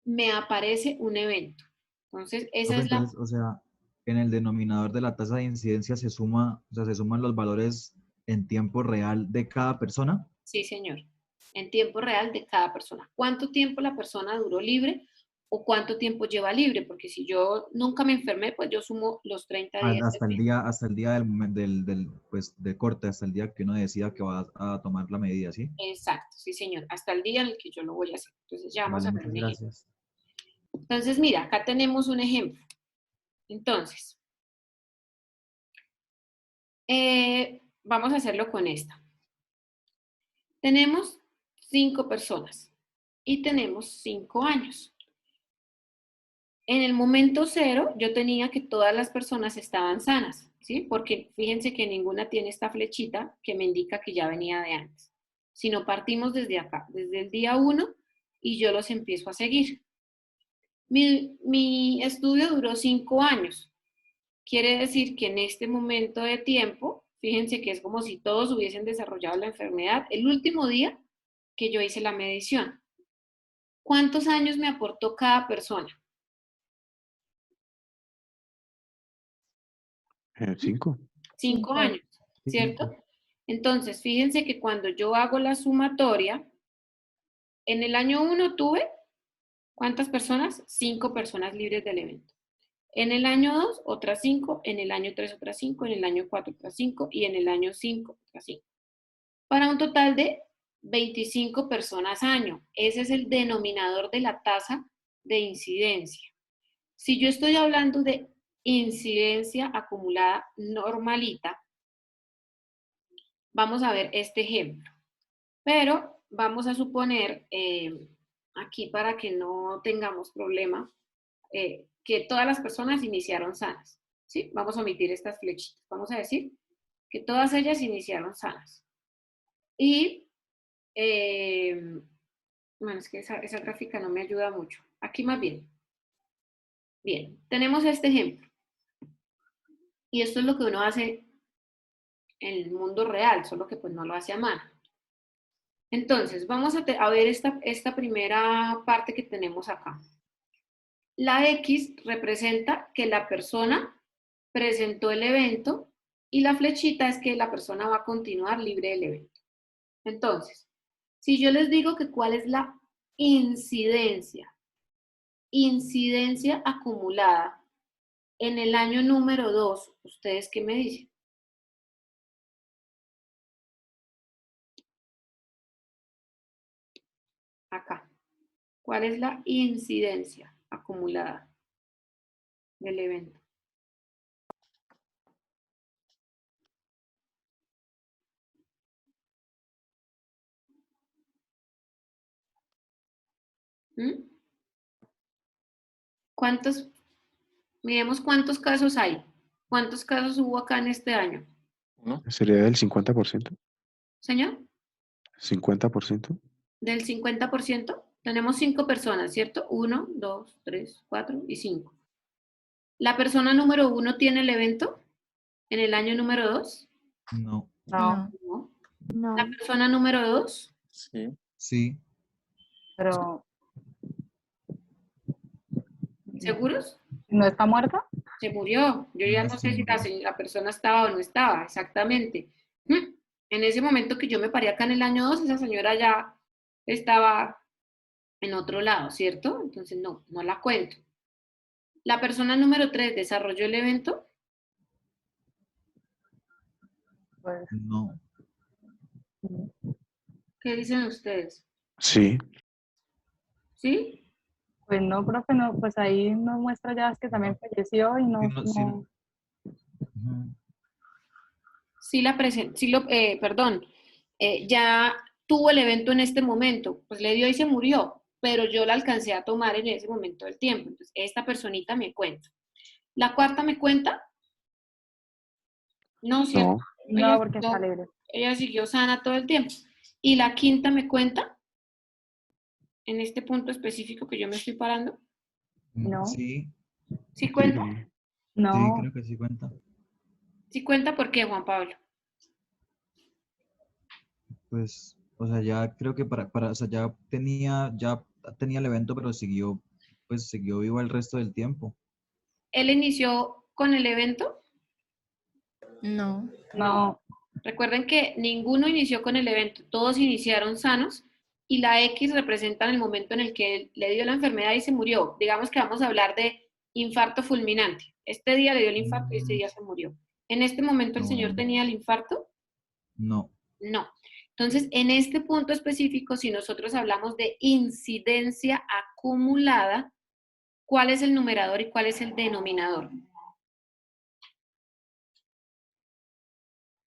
Speaker 1: me aparece un evento. Entonces, esa
Speaker 4: Profe,
Speaker 1: es la...
Speaker 4: entonces, o sea, en el denominador de la tasa de incidencia se suma, o sea, se suman los valores en tiempo real de cada persona.
Speaker 1: Sí, señor. en tiempo real de cada persona. ¿Cuánto tiempo la persona duró libre o cuánto tiempo lleva libre? Porque si yo nunca me enfermé, pues yo sumo los 30 días.
Speaker 4: Hasta el día pues, del corte, hasta el día que uno decida que va a tomar la medida, ¿sí?
Speaker 1: Exacto, sí señor, hasta el día en el que yo lo voy a hacer. Entonces ya vamos
Speaker 4: Vale,
Speaker 1: a ver
Speaker 4: muchas
Speaker 1: un ejemplo.
Speaker 4: gracias.
Speaker 1: Entonces mira, acá tenemos un ejemplo. Entonces, vamos a hacerlo con esta. Tenemos 5 personas y tenemos 5 años. En el momento 0, yo tenía que todas las personas estaban sanas, ¿sí? Porque fíjense que ninguna tiene esta flechita que me indica que ya venía de antes. Si no, partimos desde acá, desde el día 1, y yo los empiezo a seguir. Mi estudio duró 5 años. Quiere decir que en este momento de tiempo, fíjense que es como si todos hubiesen desarrollado la enfermedad el último día que yo hice la medición. ¿Cuántos años me aportó cada persona?
Speaker 3: 5.
Speaker 1: 5 años, ¿cierto? Entonces, fíjense que cuando yo hago la sumatoria, en el año 1 tuve, ¿cuántas personas? 5 personas libres del evento. En el año 2, otras 5, en el año 3, otras 5, en el año 4, otras 5, y en el año 5, otras 5. Para un total de 25 personas año. Ese es el denominador de la tasa de incidencia. Si yo estoy hablando de incidencia acumulada normalita, vamos a ver este ejemplo. Pero vamos a suponer, aquí para que no tengamos problema, que todas las personas iniciaron sanas, ¿sí? Vamos a omitir estas flechitas. Vamos a decir que todas ellas iniciaron sanas. Y, bueno, es que esa gráfica no me ayuda mucho. Aquí más bien. Bien, tenemos este ejemplo. Y esto es lo que uno hace en el mundo real, solo que pues no lo hace a mano. Entonces, vamos a ver esta primera parte que tenemos acá. La X representa que la persona presentó el evento y la flechita es que la persona va a continuar libre del evento. Entonces, si yo les digo que cuál es la incidencia acumulada en el año número 2, ¿ustedes qué me dicen? Acá. ¿Cuál es la incidencia acumulada del evento? Miremos cuántos casos hay. ¿Cuántos casos hubo acá en este año?
Speaker 3: Sería del 50%.
Speaker 1: Señor,
Speaker 3: 50%.
Speaker 1: del 50%. Tenemos 5 personas, ¿cierto? 1, 2, 3, 4 y 5. ¿La persona número 1 tiene el evento en el año número 2?
Speaker 4: No.
Speaker 6: No,
Speaker 1: No. ¿La persona número 2?
Speaker 5: Sí.
Speaker 4: Sí.
Speaker 6: pero
Speaker 1: ¿Seguros?
Speaker 6: ¿no está muerta?
Speaker 1: Se murió. Yo ya no sé si la persona estaba o no estaba, exactamente. En ese momento que yo me paré acá en el año 2, esa señora ya estaba en otro lado, ¿cierto? Entonces no la cuento. ¿La persona número 3 desarrolló el evento?
Speaker 6: Pues,
Speaker 4: No.
Speaker 1: ¿Qué dicen ustedes?
Speaker 3: Sí.
Speaker 1: ¿Sí?
Speaker 6: pues no, profe, no, pues ahí nos muestra ya que también falleció y no,
Speaker 4: Sí,
Speaker 6: no.
Speaker 4: Ujú.
Speaker 1: Ya tuvo el evento en este momento, pues le dio y se murió, pero yo la alcancé a tomar en ese momento del tiempo. Entonces, esta personita me cuenta. ¿La cuarta me cuenta? No, ¿cierto?
Speaker 6: No, porque está libre.
Speaker 1: Ella siguió sana todo el tiempo. ¿Y la quinta me cuenta? En este punto específico que yo me estoy parando.
Speaker 6: No.
Speaker 4: Sí.
Speaker 1: ¿Sí cuenta?
Speaker 6: No.
Speaker 4: Sí, creo que sí cuenta.
Speaker 1: ¿Sí cuenta por qué, Juan Pablo?
Speaker 4: Pues, o sea, ya creo que o sea, ya tenía el evento, pero siguió vivo el resto del tiempo.
Speaker 1: ¿Él inició con el evento?
Speaker 8: No.
Speaker 6: No.
Speaker 1: Recuerden que ninguno inició con el evento, todos iniciaron sanos, y la X representan el momento en el que le dio la enfermedad y se murió. Digamos que vamos a hablar de infarto fulminante. Este día le dio el infarto y este día se murió. ¿En este momento el señor tenía el infarto?
Speaker 4: No.
Speaker 1: No. Entonces, en este punto específico, si nosotros hablamos de incidencia acumulada, ¿cuál es el numerador y cuál es el denominador?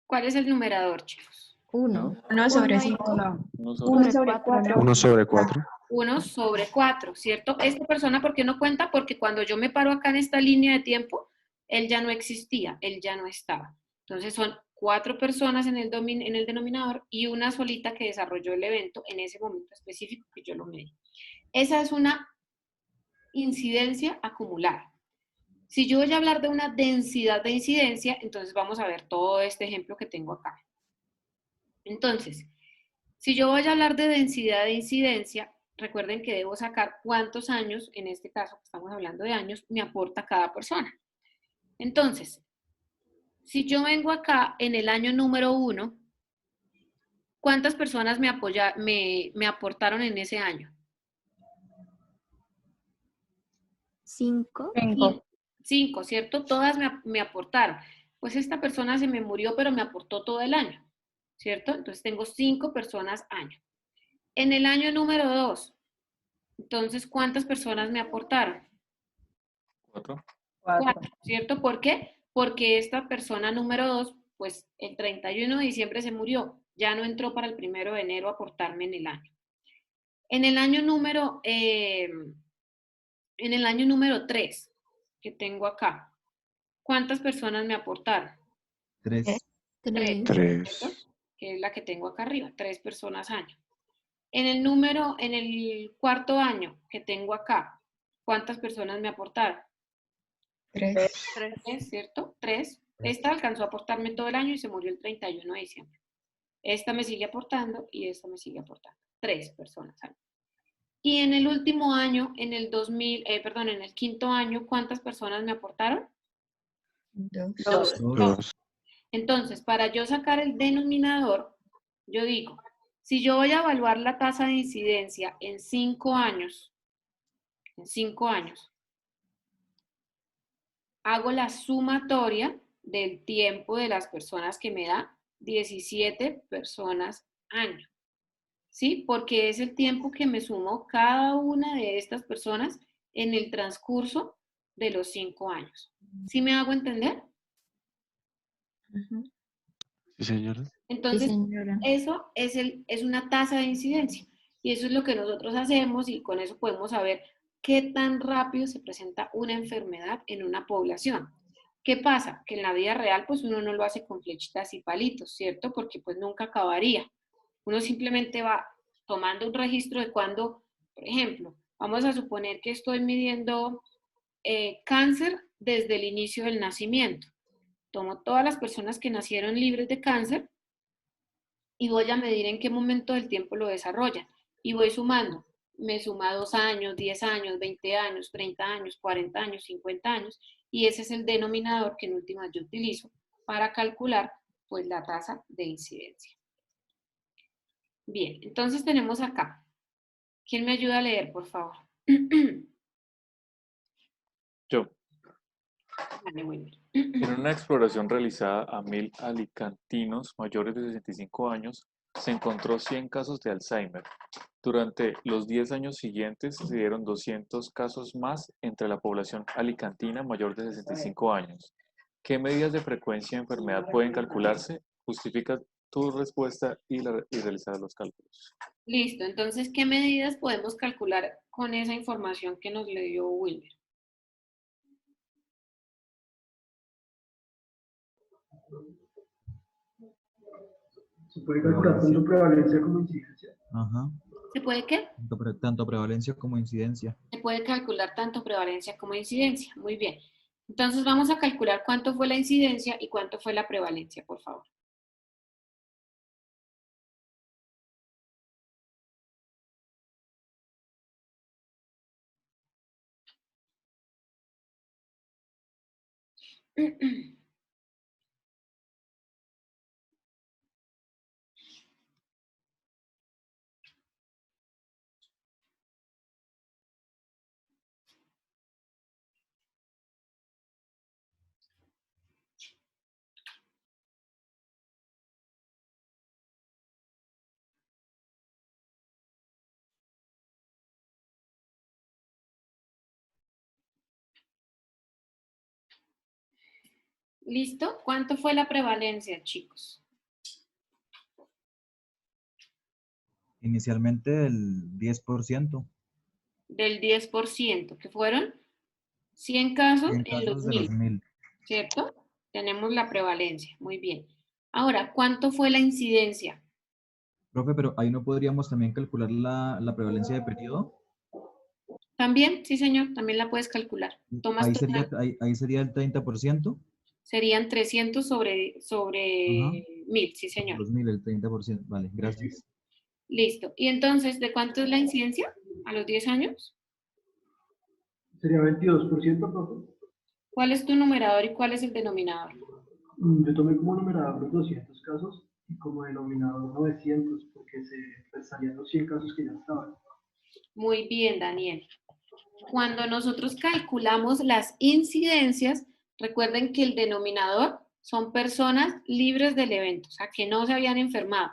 Speaker 1: ¿Cuál es el numerador, chicos?
Speaker 8: 1.
Speaker 10: 1 sobre
Speaker 1: Uno y
Speaker 10: 5.
Speaker 5: Uno
Speaker 10: 1
Speaker 5: sobre
Speaker 10: sobre 4.
Speaker 3: 1 sobre 4.
Speaker 1: 1 sobre 4, ¿cierto? Esta persona, ¿por qué no cuenta? Porque cuando yo me paro acá en esta línea de tiempo, él ya no existía, él ya no estaba. Entonces son 4 personas en el denominador y una solita que desarrolló el evento en ese momento específico que yo lo medí. Esa es una incidencia acumulada. Si yo voy a hablar de una densidad de incidencia, entonces vamos a ver todo este ejemplo que tengo acá. Entonces, si yo voy a hablar de densidad de incidencia, recuerden que debo sacar cuántos años, en este caso que estamos hablando de años, me aporta cada persona. Entonces, si yo vengo acá en el año número 1, ¿cuántas personas me aportaron en ese año?
Speaker 8: 5.
Speaker 6: 5.
Speaker 1: 5, ¿cierto? Todas me aportaron. Pues esta persona se me murió, pero me aportó todo el año, ¿cierto? Entonces tengo 5 personas año. En el año número 2, entonces, ¿cuántas personas me aportaron?
Speaker 5: 4.
Speaker 1: 4, ¿cierto? ¿Por qué? Porque esta persona número 2, pues el 31 de diciembre se murió, ya no entró para el 1 de enero a aportarme en el año. En el año número 3, que tengo acá, ¿cuántas personas me aportaron?
Speaker 4: 3.
Speaker 1: 3,
Speaker 3: 3.
Speaker 1: que es la que tengo acá arriba, 3 personas año. En el cuarto año que tengo acá, ¿cuántas personas me aportaron?
Speaker 10: 3.
Speaker 1: 3, ¿cierto? 3. Esta alcanzó a aportarme todo el año y se murió el 31 de diciembre. Esta me sigue aportando y esta me sigue aportando. 3 personas. Y en el último año, en el quinto año, ¿cuántas personas me aportaron?
Speaker 10: 2.
Speaker 3: 2.
Speaker 1: Entonces, para yo sacar el denominador, yo digo, si yo voy a evaluar la tasa de incidencia en 5 años, hago la sumatoria del tiempo de las personas que me da 17 personas año. ¿Sí? Porque es el tiempo que me sumo cada una de estas personas en el transcurso de los 5 años. ¿Sí me hago entender?
Speaker 3: Sí, señora.
Speaker 1: Entonces,
Speaker 8: Sí, señora.
Speaker 1: eso es una tasa de incidencia. Y eso es lo que nosotros hacemos y con eso podemos saber qué tan rápido se presenta una enfermedad en una población. ¿Qué pasa? Que en la vida real, pues uno no lo hace con flechitas y palitos, ¿cierto? Porque pues nunca acabaría. Uno simplemente va tomando un registro de cuando, por ejemplo, vamos a suponer que estoy midiendo cáncer desde el inicio del nacimiento. Tomo todas las personas que nacieron libres de cáncer y voy a medir en qué momento del tiempo lo desarrollan. Y voy sumando. Me suma 2 años, 10 años, 20 años, 30 años, 40 años, 50 años. Y ese es el denominador que en últimas yo utilizo para calcular pues la tasa de incidencia. Bien, entonces tenemos acá. ¿Quién me ayuda a leer, por favor?
Speaker 5: Yo.
Speaker 1: Dale, Wilmer.
Speaker 5: En una exploración realizada a 1000 alicantinos mayores de 65 años, se encontró 100 casos de Alzheimer. Durante los 10 años siguientes se dieron 200 casos más entre la población alicantina mayor de 65 años. ¿Qué medidas de frecuencia de enfermedad pueden calcularse? Justifica tu respuesta y realizar los cálculos.
Speaker 1: Listo, entonces, ¿qué medidas podemos calcular con esa información que nos le dio Wilmer?
Speaker 7: Se puede calcular tanto prevalencia como incidencia.
Speaker 4: Ajá.
Speaker 1: ¿Se puede qué?
Speaker 4: Tanto prevalencia como incidencia.
Speaker 1: Se puede calcular tanto prevalencia como incidencia. Muy bien. Entonces vamos a calcular cuánto fue la incidencia y cuánto fue la prevalencia, por favor. ¿Listo? ¿Cuánto fue la prevalencia, chicos?
Speaker 4: Inicialmente el 10%.
Speaker 1: Del 10%, que fueron 100 casos
Speaker 4: 100
Speaker 1: en los
Speaker 4: casos de los
Speaker 1: 1000,
Speaker 4: 1000.
Speaker 1: ¿cierto? Tenemos la prevalencia, muy bien. Ahora, ¿cuánto fue la incidencia?
Speaker 4: Profe, pero ahí no podríamos también calcular la prevalencia de periodo.
Speaker 1: También, sí señor, también la puedes calcular. Tomas
Speaker 4: Ahí
Speaker 1: total,
Speaker 4: sería el 30%.
Speaker 1: serían 300 sobre
Speaker 4: Ajá.
Speaker 1: 1000, sí señor.
Speaker 4: Los 1000, el 30%. Vale, gracias.
Speaker 1: Listo. ¿Y entonces de cuánto es la incidencia? ¿A los 10 años?
Speaker 7: Sería 22%, profe.
Speaker 1: ¿Cuál es tu numerador y cuál es el denominador?
Speaker 7: Yo tomé como numerador los 200 casos y como denominador 900, porque se restarían los 100 casos que ya estaban.
Speaker 1: Muy bien, Daniel. Cuando nosotros calculamos las incidencias, recuerden que el denominador son personas libres del evento, o sea, que no se habían enfermado.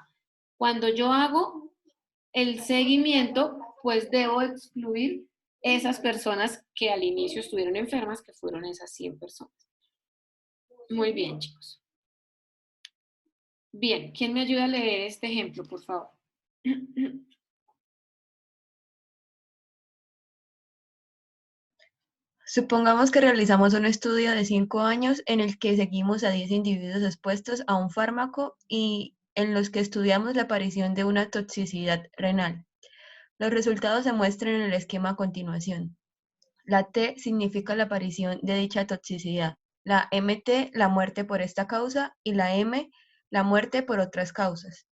Speaker 1: Cuando yo hago el seguimiento, pues debo excluir esas personas que al inicio estuvieron enfermas, que fueron esas 100 personas. Muy bien, chicos. Bien, ¿quién me ayuda a leer este ejemplo, por favor?
Speaker 11: Supongamos que realizamos un estudio de 5 años en el que seguimos a 10 individuos expuestos a un fármaco y en los que estudiamos la aparición de una toxicidad renal. Los resultados se muestran en el esquema a continuación. La T significa la aparición de dicha toxicidad, la MT, la muerte por esta causa, y la M, la muerte por otras causas.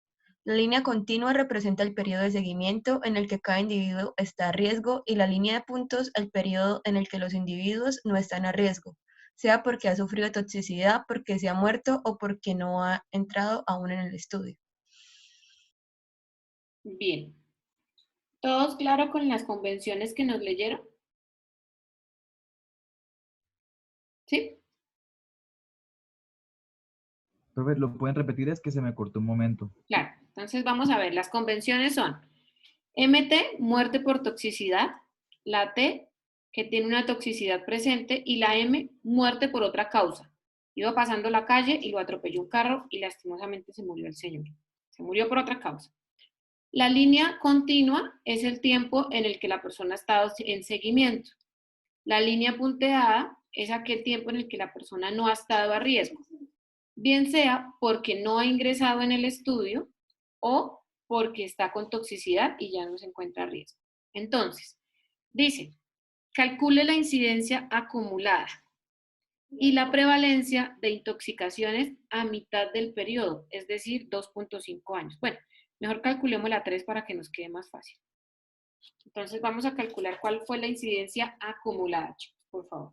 Speaker 11: La línea continua representa el periodo de seguimiento en el que cada individuo está a riesgo y la línea de puntos el periodo en el que los individuos no están a riesgo, sea porque ha sufrido toxicidad, porque se ha muerto o porque no ha entrado aún en el estudio.
Speaker 1: Bien. ¿Todos claro con las convenciones que nos leyeron? ¿Sí?
Speaker 4: Profe, ¿lo pueden repetir? Es que se me cortó un momento.
Speaker 1: Claro. Entonces vamos a ver, las convenciones son MT, muerte por toxicidad, la T, que tiene una toxicidad presente, y la M, muerte por otra causa. Iba pasando la calle y lo atropelló un carro y lastimosamente se murió el señor. Se murió por otra causa. La línea continua es el tiempo en el que la persona ha estado en seguimiento. La línea punteada es aquel tiempo en el que la persona no ha estado a riesgo, bien sea porque no ha ingresado en el estudio o porque está con toxicidad y ya no se encuentra a riesgo. Entonces, dice, calcule la incidencia acumulada y la prevalencia de intoxicaciones a mitad del periodo, es decir, 2.5 años. Bueno, mejor calculemos la 3 para que nos quede más fácil. Entonces vamos a calcular cuál fue la incidencia acumulada, chicos, por favor.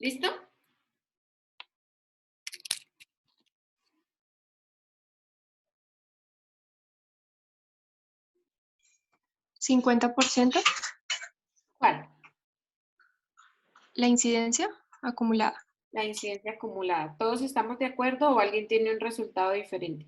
Speaker 1: ¿Listo?
Speaker 10: ¿50%?
Speaker 1: ¿Cuál?
Speaker 10: La incidencia acumulada.
Speaker 1: La incidencia acumulada. ¿Todos estamos de acuerdo o alguien tiene un resultado diferente?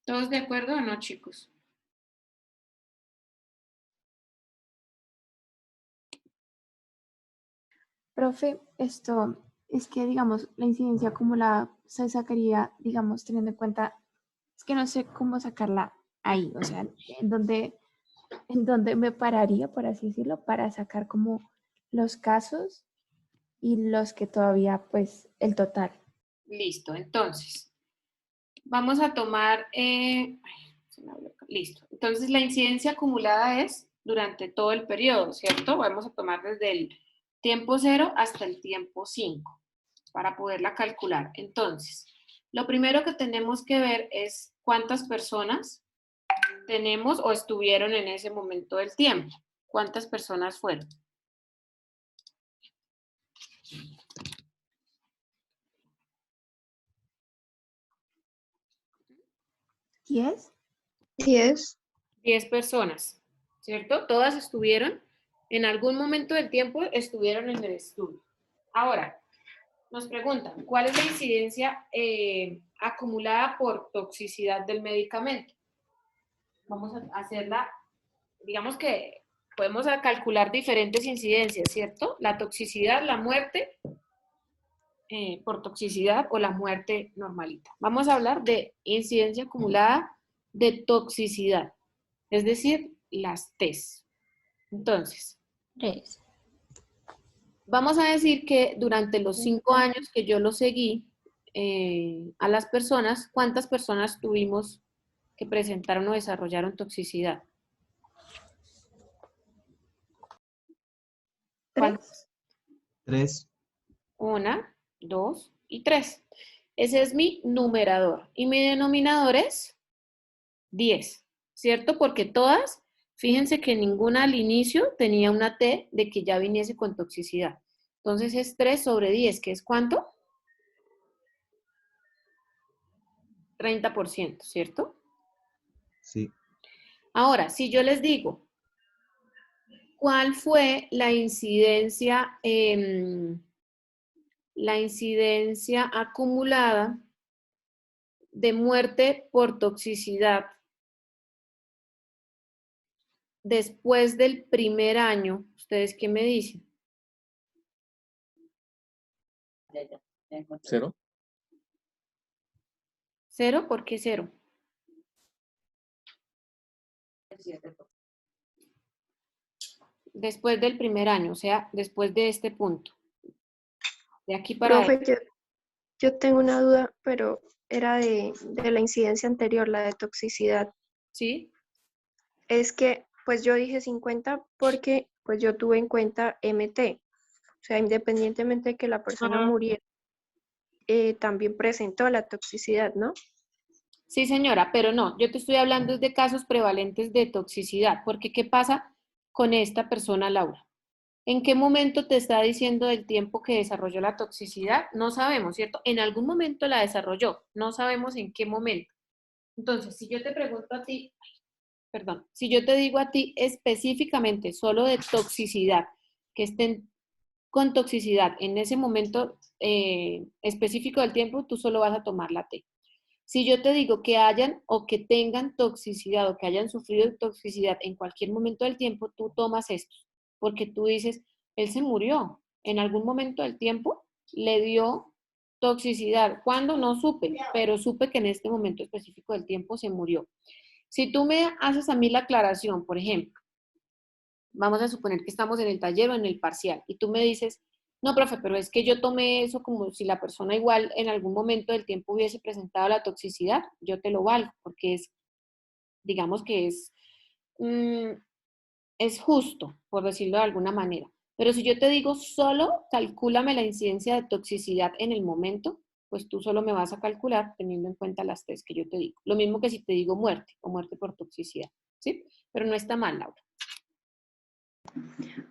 Speaker 1: ¿Todos de acuerdo o no, chicos?
Speaker 12: Profe, esto es que, digamos, la incidencia acumulada se sacaría, digamos, teniendo en cuenta, es que no sé cómo sacarla ahí, o sea, en donde me pararía, por así decirlo, para sacar como los casos y los que todavía, pues, el total.
Speaker 1: Listo, entonces, vamos a tomar, listo. Entonces, la incidencia acumulada es durante todo el periodo, ¿cierto? Vamos a tomar desde el tiempo 0 hasta el tiempo 5, para poderla calcular. Entonces, lo primero que tenemos que ver es cuántas personas tenemos o estuvieron en ese momento del tiempo. ¿Cuántas personas fueron?
Speaker 12: ¿10?
Speaker 10: 10.
Speaker 1: 10 personas, ¿cierto? Todas estuvieron, en algún momento del tiempo estuvieron en el estudio. Ahora, nos preguntan, ¿cuál es la incidencia acumulada por toxicidad del medicamento? Vamos a hacerla, digamos que podemos calcular diferentes incidencias, ¿cierto? La toxicidad, la muerte por toxicidad o la muerte normalita. Vamos a hablar de incidencia acumulada de toxicidad, es decir, las T's. Entonces,
Speaker 8: 3.
Speaker 1: vamos a decir que durante los 5 años que yo lo seguí a las personas, ¿cuántas personas tuvimos que presentaron o desarrollaron toxicidad? ¿Cuántas?
Speaker 4: 3.
Speaker 1: 1, 2 y 3. Ese es mi numerador. Y mi denominador es 10, ¿cierto? Porque todas, fíjense que ninguna al inicio tenía una T de que ya viniese con toxicidad. Entonces es 3 sobre 10, que es ¿cuánto? 30%, ¿cierto?
Speaker 4: Sí.
Speaker 1: Ahora, si yo les digo, ¿cuál fue la incidencia acumulada de muerte por toxicidad después del primer año? ¿Ustedes qué me dicen?
Speaker 5: 0.
Speaker 1: 0, ¿por qué 0? Después del primer año, o sea, después de este punto. De aquí para
Speaker 10: Profe, yo tengo una duda, pero era de la incidencia anterior, la de toxicidad.
Speaker 1: ¿Sí?
Speaker 10: Es que, pues yo dije 50 porque pues yo tuve en cuenta MT. O sea, independientemente de que la persona muriera, también presentó la toxicidad, ¿no?
Speaker 1: Sí, señora, pero no, yo te estoy hablando de casos prevalentes de toxicidad, porque ¿qué pasa con esta persona, Laura? ¿En qué momento te está diciendo del tiempo que desarrolló la toxicidad? No sabemos, ¿cierto? En algún momento la desarrolló, no sabemos en qué momento. Entonces, si yo te pregunto a ti, perdón, si yo te digo a ti específicamente solo de toxicidad, que estén con toxicidad en ese momento específico del tiempo, tú solo vas a tomar la T. Si yo te digo que hayan o que tengan toxicidad o que hayan sufrido toxicidad en cualquier momento del tiempo, tú tomas esto, porque tú dices, él se murió, en algún momento del tiempo le dio toxicidad. ¿Cuándo? No supe, pero supe que en este momento específico del tiempo se murió. Si tú me haces a mí la aclaración, por ejemplo, vamos a suponer que estamos en el taller o en el parcial, y tú me dices, no, profe, pero es que yo tomé eso como si la persona igual en algún momento del tiempo hubiese presentado la toxicidad, yo te lo valgo, porque es, digamos que es justo, por decirlo de alguna manera. Pero si yo te digo solo calcúlame la incidencia de toxicidad en el momento, pues tú solo me vas a calcular teniendo en cuenta las tres que yo te digo. Lo mismo que si te digo muerte o muerte por toxicidad, ¿sí? Pero no está mal, Laura.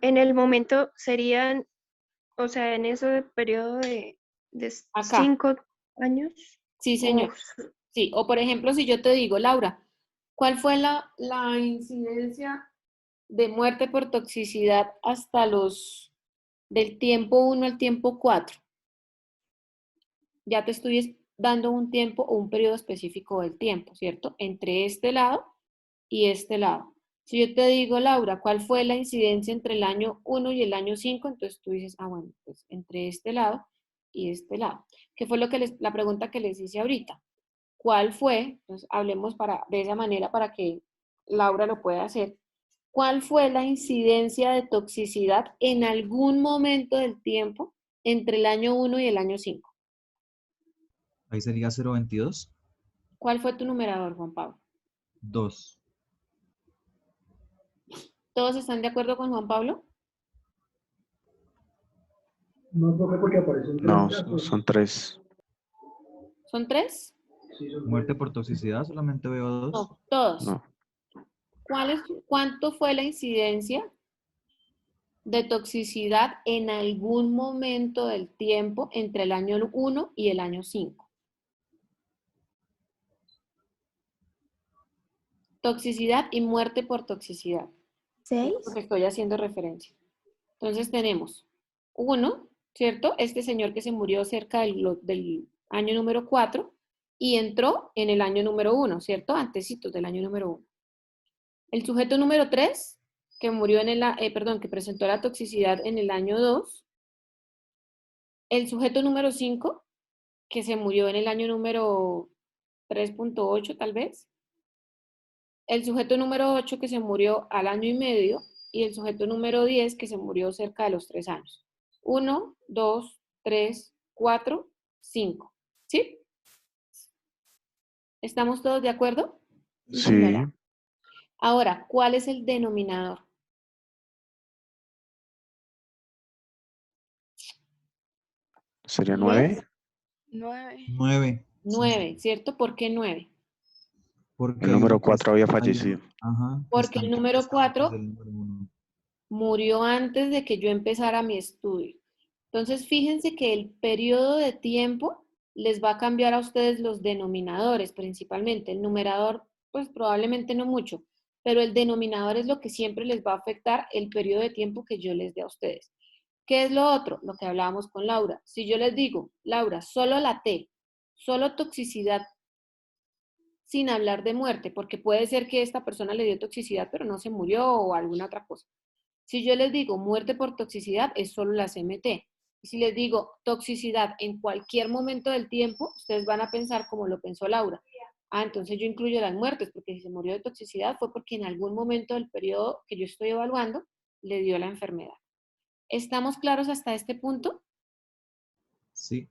Speaker 10: En el momento serían, o sea, en ese periodo de
Speaker 1: Acá.
Speaker 10: 5 años.
Speaker 1: Sí, señor. Sí, o por ejemplo, si yo te digo, Laura, ¿cuál fue la incidencia de muerte por toxicidad hasta del tiempo 1 al tiempo 4? Ya te estoy dando un tiempo o un periodo específico del tiempo, ¿cierto? Entre este lado y este lado. Si yo te digo, Laura, ¿cuál fue la incidencia entre el año 1 y el año 5? Entonces tú dices, bueno, pues entre este lado y este lado. ¿Qué fue la pregunta que les hice ahorita? ¿Cuál fue? Entonces hablemos de esa manera para que Laura lo pueda hacer. ¿Cuál fue la incidencia de toxicidad en algún momento del tiempo entre el año 1 y el año 5?
Speaker 4: Ahí sería 0.22.
Speaker 1: ¿Cuál fue tu numerador, Juan Pablo?
Speaker 4: 2.
Speaker 1: ¿Todos están de acuerdo con Juan Pablo?
Speaker 7: No, profe, porque aparecen tres
Speaker 3: No,
Speaker 7: casos.
Speaker 3: son 3.
Speaker 1: ¿Son 3?
Speaker 7: Sí, son
Speaker 4: Muerte
Speaker 7: tres.
Speaker 4: por toxicidad, solamente veo 2.
Speaker 1: No, todos.
Speaker 3: No.
Speaker 1: ¿Cuánto fue la incidencia de toxicidad en algún momento del tiempo entre el año 1 y el año 5? Toxicidad y muerte por toxicidad.
Speaker 12: 6.
Speaker 1: Es lo que estoy haciendo referencia. Entonces tenemos 1, ¿cierto? Este señor que se murió cerca del año número 4 y entró en el año número 1, ¿cierto? Antecitos del año número 1. El sujeto número 3, que murió que presentó la toxicidad en el año 2. El sujeto número 5, que se murió en el año número 3.8 tal vez. El sujeto número 8, que se murió al año y medio. Y el sujeto número 10, que se murió cerca de los 3 años. 1, 2, 3, 4, 5. ¿Sí? ¿Estamos todos de acuerdo?
Speaker 3: Sí.
Speaker 1: Ahora, ¿cuál es el denominador?
Speaker 3: ¿Sería
Speaker 1: 10,
Speaker 3: 9?
Speaker 9: 9.
Speaker 4: 9.
Speaker 1: 9, ¿cierto? ¿Por qué 9?
Speaker 4: Porque
Speaker 3: El
Speaker 4: hay
Speaker 3: número
Speaker 4: uno que
Speaker 3: 4 había
Speaker 4: hay
Speaker 3: fallecido.
Speaker 4: uno, ajá, que
Speaker 1: Porque el
Speaker 4: que
Speaker 1: número
Speaker 4: está antes
Speaker 1: 4
Speaker 4: del número 1.
Speaker 1: murió antes de que yo empezara mi estudio. Entonces, fíjense que el periodo de tiempo les va a cambiar a ustedes los denominadores principalmente. El numerador, pues probablemente no mucho, pero el denominador es lo que siempre les va a afectar el periodo de tiempo que yo les dé a ustedes. ¿Qué es lo otro? Lo que hablábamos con Laura. Si yo les digo, Laura, solo la T, solo toxicidad, sin hablar de muerte, porque puede ser que esta persona le dio toxicidad, pero no se murió o alguna otra cosa. Si yo les digo muerte por toxicidad, es solo la CMT. Y si les digo toxicidad en cualquier momento del tiempo, ustedes van a pensar como lo pensó Laura. Ah, entonces yo incluyo las muertes, porque si se murió de toxicidad fue porque en algún momento del periodo que yo estoy evaluando le dio la enfermedad. ¿Estamos claros hasta este punto?
Speaker 4: Sí.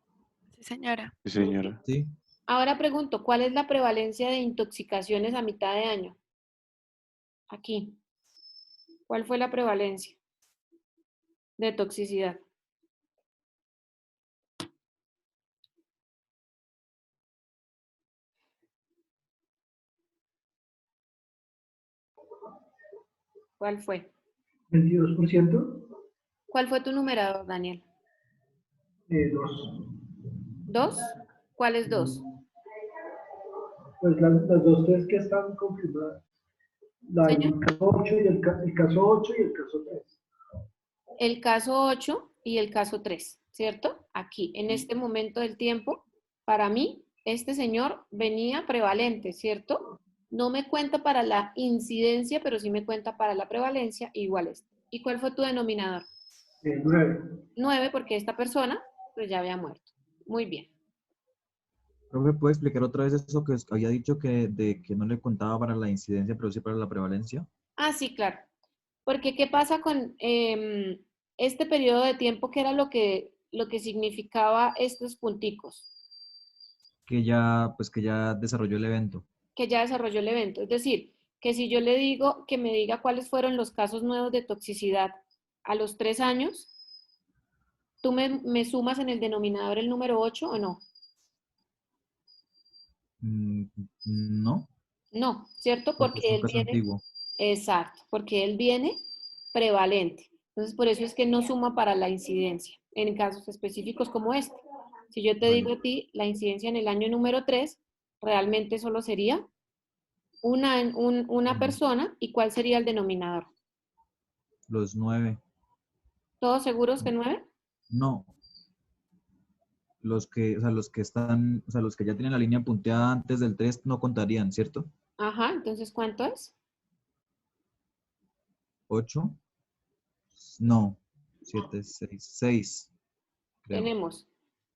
Speaker 9: Sí, señora.
Speaker 3: Sí, señora.
Speaker 4: Sí.
Speaker 1: Ahora pregunto, ¿cuál es la prevalencia de intoxicaciones a mitad de año? Aquí. ¿Cuál fue la prevalencia de toxicidad? ¿Cuál fue?
Speaker 7: 22%.
Speaker 1: ¿Cuál fue tu numerador, Daniel?
Speaker 7: 2.
Speaker 1: ¿2? ¿Cuál es 2?
Speaker 7: Pues las dos tres que están confirmadas. El caso 8 y el caso 8 y el caso 3.
Speaker 1: El caso 8 y el caso 3, ¿cierto? Aquí, en este momento del tiempo, para mí, este señor venía prevalente, ¿cierto? No me cuenta para la incidencia, pero sí me cuenta para la prevalencia, igual este. ¿Y cuál fue tu denominador?
Speaker 7: 9.
Speaker 1: 9, porque esta persona, pues ya había muerto. Muy bien.
Speaker 4: ¿Profe, puede explicar otra vez eso que había dicho que no le contaba para la incidencia, pero sí para la prevalencia?
Speaker 1: Ah, sí, claro. Porque, ¿qué pasa con este periodo de tiempo? ¿Qué era lo que significaba estos punticos?
Speaker 4: Que ya desarrolló el evento.
Speaker 1: Que ya desarrolló el evento. Es decir, que si yo le digo que me diga cuáles fueron los casos nuevos de toxicidad a los 3 años, ¿tú me sumas en el denominador el número 8 o no?
Speaker 4: No,
Speaker 1: No, ¿cierto?
Speaker 4: porque es
Speaker 1: Porque
Speaker 4: un
Speaker 1: él
Speaker 4: caso
Speaker 1: viene,
Speaker 4: antiguo.
Speaker 1: exacto, porque él viene prevalente. Entonces, por eso es que no suma para la incidencia en casos específicos como este. Si yo te
Speaker 4: Vale.
Speaker 1: digo a ti la incidencia en el año número 3, realmente solo sería una persona. ¿Y cuál sería el denominador?
Speaker 4: Los 9.
Speaker 1: ¿Todos seguros que 9?
Speaker 4: No. Los que están, los que ya tienen la línea punteada antes del 3 no contarían, ¿cierto?
Speaker 1: Ajá, entonces, ¿cuánto es?
Speaker 4: 8. No. 7, 6. 6. Creo.
Speaker 1: Tenemos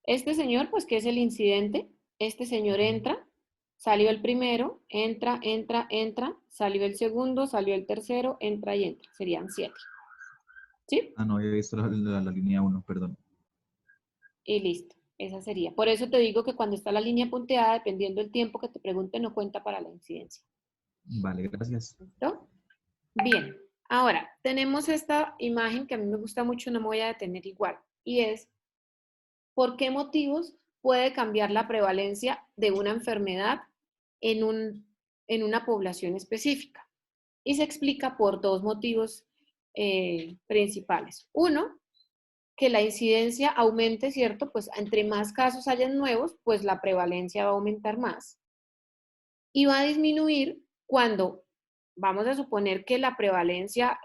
Speaker 1: este señor, pues que es el incidente. Este señor entra, salió el primero, entra, salió el segundo, salió el tercero, entra y entra. Serían 7. ¿Sí?
Speaker 4: Ah, no, había visto la línea 1, perdón.
Speaker 1: Y listo. Esa sería. Por eso te digo que cuando está la línea punteada, dependiendo del tiempo que te pregunte, no cuenta para la incidencia.
Speaker 4: Vale, gracias.
Speaker 1: ¿Listo? Bien. Ahora, tenemos esta imagen que a mí me gusta mucho, no me voy a detener igual. Y es por qué motivos puede cambiar la prevalencia de una enfermedad en una población específica. Y se explica por dos motivos principales. Uno, que la incidencia aumente, ¿cierto? Pues entre más casos hayan nuevos, pues la prevalencia va a aumentar más. Y va a disminuir cuando, vamos a suponer que la prevalencia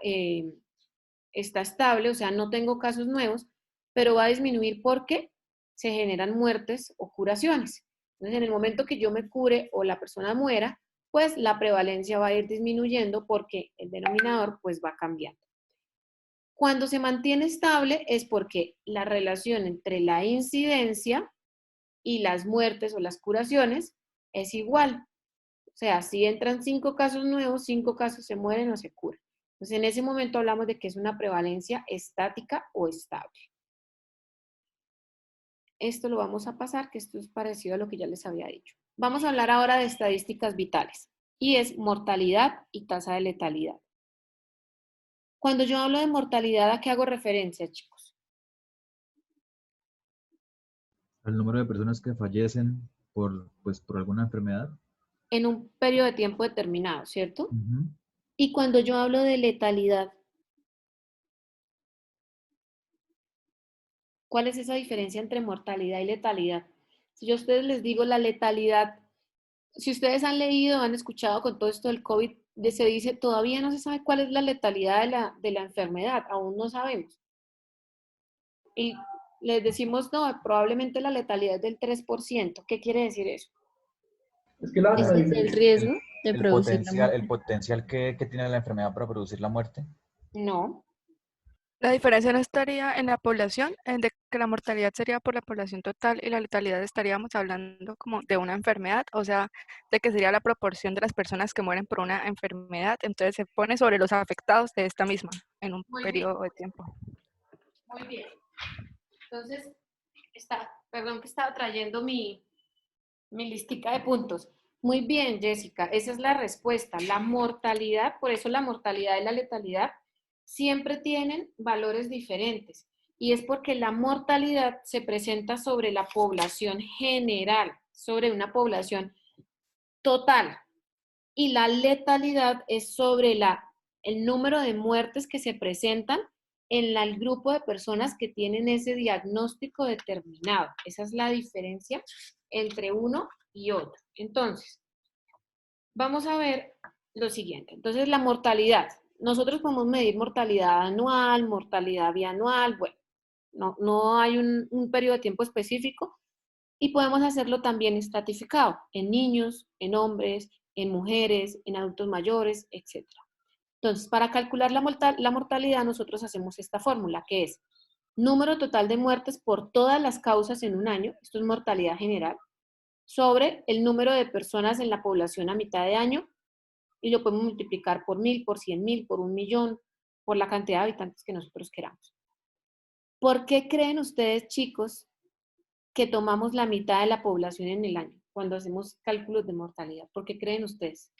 Speaker 1: está estable, o sea, no tengo casos nuevos, pero va a disminuir porque se generan muertes o curaciones. Entonces, en el momento que yo me cure o la persona muera, pues la prevalencia va a ir disminuyendo porque el denominador pues va cambiando. Cuando se mantiene estable es porque la relación entre la incidencia y las muertes o las curaciones es igual. O sea, si entran 5 casos nuevos, 5 casos se mueren o se curan. Entonces, en ese momento hablamos de que es una prevalencia estática o estable. Esto lo vamos a pasar, que esto es parecido a lo que ya les había dicho. Vamos a hablar ahora de estadísticas vitales, y es mortalidad y tasa de letalidad. Cuando yo hablo de mortalidad, ¿a qué hago referencia, chicos?
Speaker 4: El número de personas que fallecen por alguna enfermedad.
Speaker 1: En un periodo de tiempo determinado, ¿cierto?
Speaker 4: Ujú.
Speaker 1: Y cuando yo hablo de letalidad, ¿cuál es esa diferencia entre mortalidad y letalidad? Si yo a ustedes les digo la letalidad, si ustedes han leído, han escuchado con todo esto del COVID, se dice, todavía no se sabe cuál es la letalidad de la enfermedad, aún no sabemos. Y les decimos, no, probablemente la letalidad es del 3%. ¿Qué quiere decir eso?
Speaker 7: Es que la
Speaker 8: Ese es el riesgo de producir la muerte.
Speaker 4: El potencial que tiene la enfermedad para producir la muerte.
Speaker 1: No.
Speaker 9: La diferencia no estaría en la población, en de que la mortalidad sería por la población total y la letalidad estaríamos hablando como de una enfermedad, o sea, de que sería la proporción de las personas que mueren por una enfermedad, entonces se pone sobre los afectados de esta misma en un periodo de tiempo.
Speaker 1: Muy bien. Entonces, perdón que estaba trayendo mi listica de puntos. Muy bien, Jessica, esa es la respuesta. La mortalidad, por eso la mortalidad y la letalidad siempre tienen valores diferentes. Y es porque la mortalidad se presenta sobre la población general, sobre una población total. Y la letalidad es sobre el número de muertes que se presentan en el grupo de personas que tienen ese diagnóstico determinado. Esa es la diferencia entre uno y otro. Entonces, vamos a ver lo siguiente. Entonces, la mortalidad. Nosotros podemos medir mortalidad anual, mortalidad bianual, bueno, no hay un periodo de tiempo específico y podemos hacerlo también estratificado, en niños, en hombres, en mujeres, en adultos mayores, etc. Entonces, para calcular la mortalidad, nosotros hacemos esta fórmula, que es número total de muertes por todas las causas en un año, esto es mortalidad general, sobre el número de personas en la población a mitad de año, y lo podemos multiplicar por 1000, por 100.000, por 1.000.000, por la cantidad de habitantes que nosotros queramos. ¿Por qué creen ustedes, chicos, que tomamos la mitad de la población en el año cuando hacemos cálculos de mortalidad? ¿Por qué creen ustedes?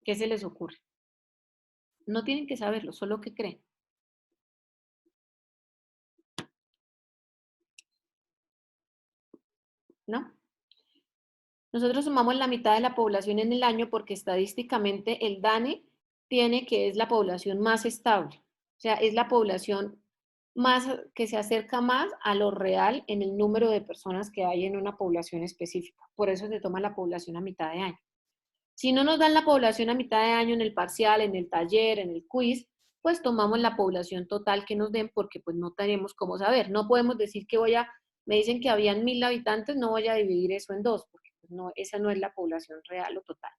Speaker 1: ¿Qué se les ocurre? No tienen que saberlo, solo que creen. ¿No? Nosotros sumamos la mitad de la población en el año porque estadísticamente el DANE tiene que es la población más estable. O sea, es la población más que se acerca más a lo real en el número de personas que hay en una población específica. Por eso se toma la población a mitad de año. Si no nos dan la población a mitad de año en el parcial, en el taller, en el quiz, pues tomamos la población total que nos den porque pues no tenemos cómo saber. No podemos decir que me dicen que habían 1000 habitantes, no voy a dividir eso en dos, porque pues no, esa no es la población real o total.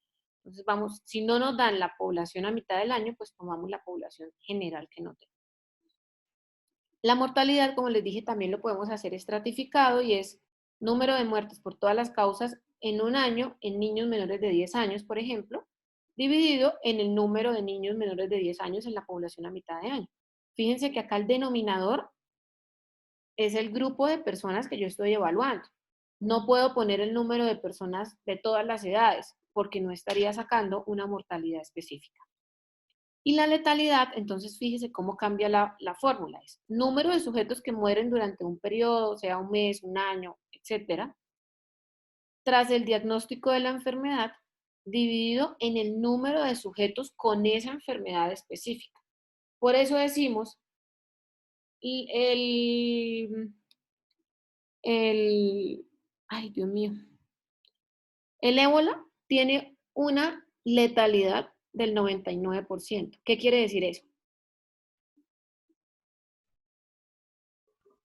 Speaker 1: Entonces vamos, si no nos dan la población a mitad del año, pues tomamos la población general que nos den. La mortalidad, como les dije, también lo podemos hacer estratificado y es número de muertes por todas las causas en un año en niños menores de 10 años, por ejemplo, dividido en el número de niños menores de 10 años en la población a mitad de año. Fíjense que acá el denominador es el grupo de personas que yo estoy evaluando. No puedo poner el número de personas de todas las edades porque no estaría sacando una mortalidad específica. Y la letalidad, entonces fíjese cómo cambia la fórmula. Es número de sujetos que mueren durante un periodo, sea un mes, un año, etcétera, tras el diagnóstico de la enfermedad, dividido en el número de sujetos con esa enfermedad específica. Por eso decimos, ay Dios mío, el ébola tiene una letalidad del 99%. ¿Qué quiere decir eso?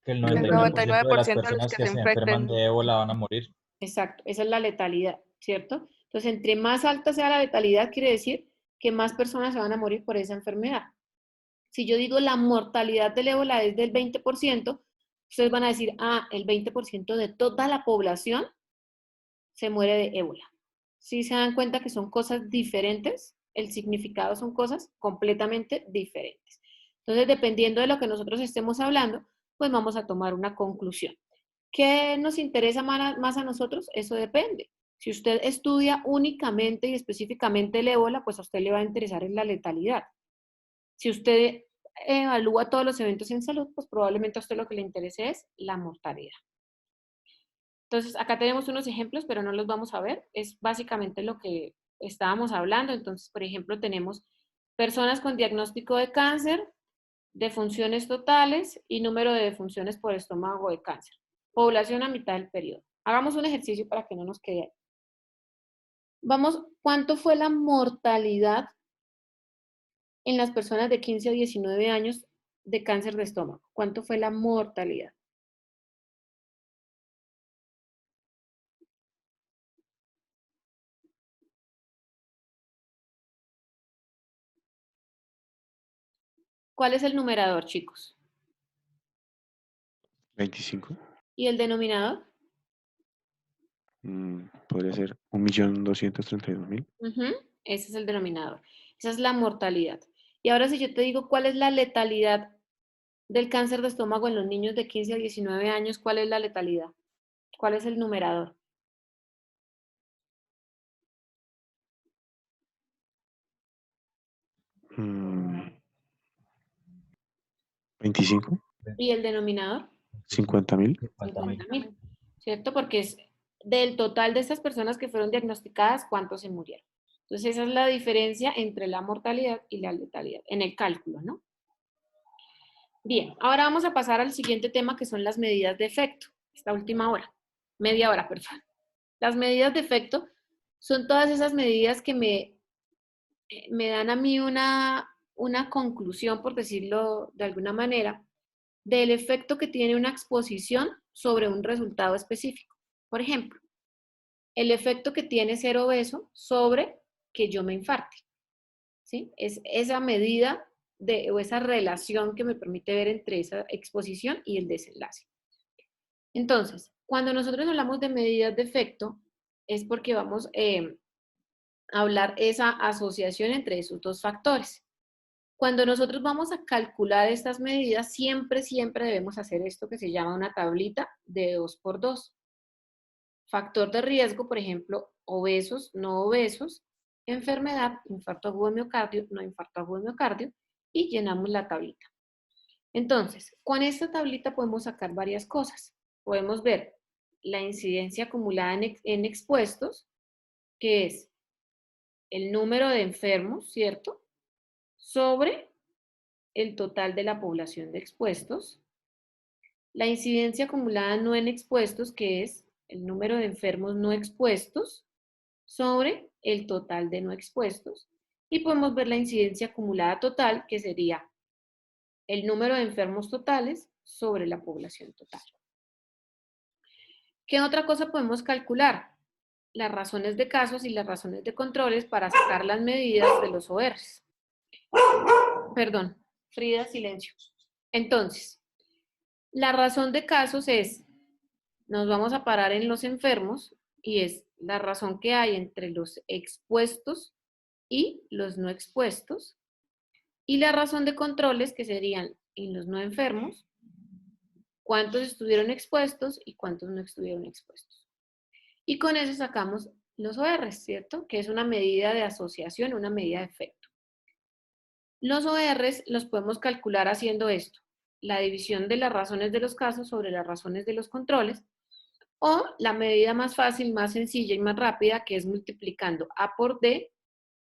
Speaker 13: Que el
Speaker 9: El
Speaker 13: 99% de las
Speaker 9: 99% de los
Speaker 13: personas
Speaker 9: que
Speaker 13: que
Speaker 9: se
Speaker 13: se enferman
Speaker 9: infecten.
Speaker 13: de ébola van a morir.
Speaker 1: Exacto, esa es la letalidad, ¿cierto? Entonces, entre más alta sea la letalidad, quiere decir que más personas se van a morir por esa enfermedad. Si yo digo la mortalidad del ébola es del 20%, ustedes van a decir, ah, el 20% de toda la población se muere de ébola. Si se dan cuenta que son cosas diferentes, el significado son cosas completamente diferentes. Entonces, dependiendo de lo que nosotros estemos hablando, pues vamos a tomar una conclusión. ¿Qué nos interesa más a nosotros? Eso depende. Si usted estudia únicamente y específicamente el ébola, pues a usted le va a interesar en la letalidad. Si usted evalúa todos los eventos en salud, pues probablemente a usted lo que le interese es la mortalidad. Entonces, acá tenemos unos ejemplos, pero no los vamos a ver. Es básicamente lo que estábamos hablando. Entonces, por ejemplo, tenemos personas con diagnóstico de cáncer, defunciones totales y número de defunciones por estómago de cáncer. Población a mitad del periodo. Hagamos un ejercicio para que no nos quede ahí. Vamos, ¿cuánto fue la mortalidad en las personas de 15 a 19 años de cáncer de estómago? ¿Cuánto fue la mortalidad? ¿Cuál es el numerador, chicos?
Speaker 3: 25.
Speaker 1: ¿Y el denominador?
Speaker 3: Podría ser 1.232.000.
Speaker 1: Ese es el denominador. Esa es la mortalidad. Y ahora si yo te digo cuál es la letalidad del cáncer de estómago en los niños de 15 a 19 años, ¿cuál es la letalidad? ¿Cuál es el numerador?
Speaker 3: Mm, 25.
Speaker 1: ¿Y el denominador?
Speaker 3: 50.000.
Speaker 1: 50.000, ¿cierto? Porque es del total de estas personas que fueron diagnosticadas, ¿cuántos se murieron? Entonces esa es la diferencia entre la mortalidad y la letalidad en el cálculo, ¿no? Bien, ahora vamos a pasar al siguiente tema que son las medidas de efecto. Esta última hora, media hora, perdón. Las medidas de efecto son todas esas medidas que me dan a mí una conclusión, por decirlo de alguna manera, del efecto que tiene una exposición sobre un resultado específico. Por ejemplo, el efecto que tiene ser obeso sobre que yo me infarte. ¿Sí? Es esa medida o esa relación que me permite ver entre esa exposición y el desenlace. Entonces, cuando nosotros hablamos de medidas de efecto, es porque vamos a hablar esa asociación entre esos dos factores. Cuando nosotros vamos a calcular estas medidas, siempre debemos hacer esto que se llama una tablita de 2×2. Factor de riesgo, por ejemplo, obesos, no obesos, enfermedad, infarto agudo de miocardio, no infarto agudo de miocardio, y llenamos la tablita. Entonces, con esta tablita podemos sacar varias cosas. Podemos ver la incidencia acumulada en expuestos, que es el número de enfermos, ¿cierto? Sobre el total de la población de expuestos. La incidencia acumulada no en expuestos, que es el número de enfermos no expuestos, sobre el total de no expuestos. Y podemos ver la incidencia acumulada total, que sería el número de enfermos totales sobre la población total. ¿Qué otra cosa podemos calcular? Las razones de casos y las razones de controles para sacar las medidas de los ORs. Perdón, Frida, silencio. Entonces, la razón de casos es, nos vamos a parar en los enfermos y es la razón que hay entre los expuestos y los no expuestos. Y la razón de controles, que serían en los no enfermos, cuántos estuvieron expuestos y cuántos no estuvieron expuestos. Y con eso sacamos los ORs, ¿cierto? Que es una medida de asociación, una medida de efecto. Los ORs los podemos calcular haciendo esto, la división de las razones de los casos sobre las razones de los controles, o la medida más fácil, más sencilla y más rápida, que es multiplicando A por D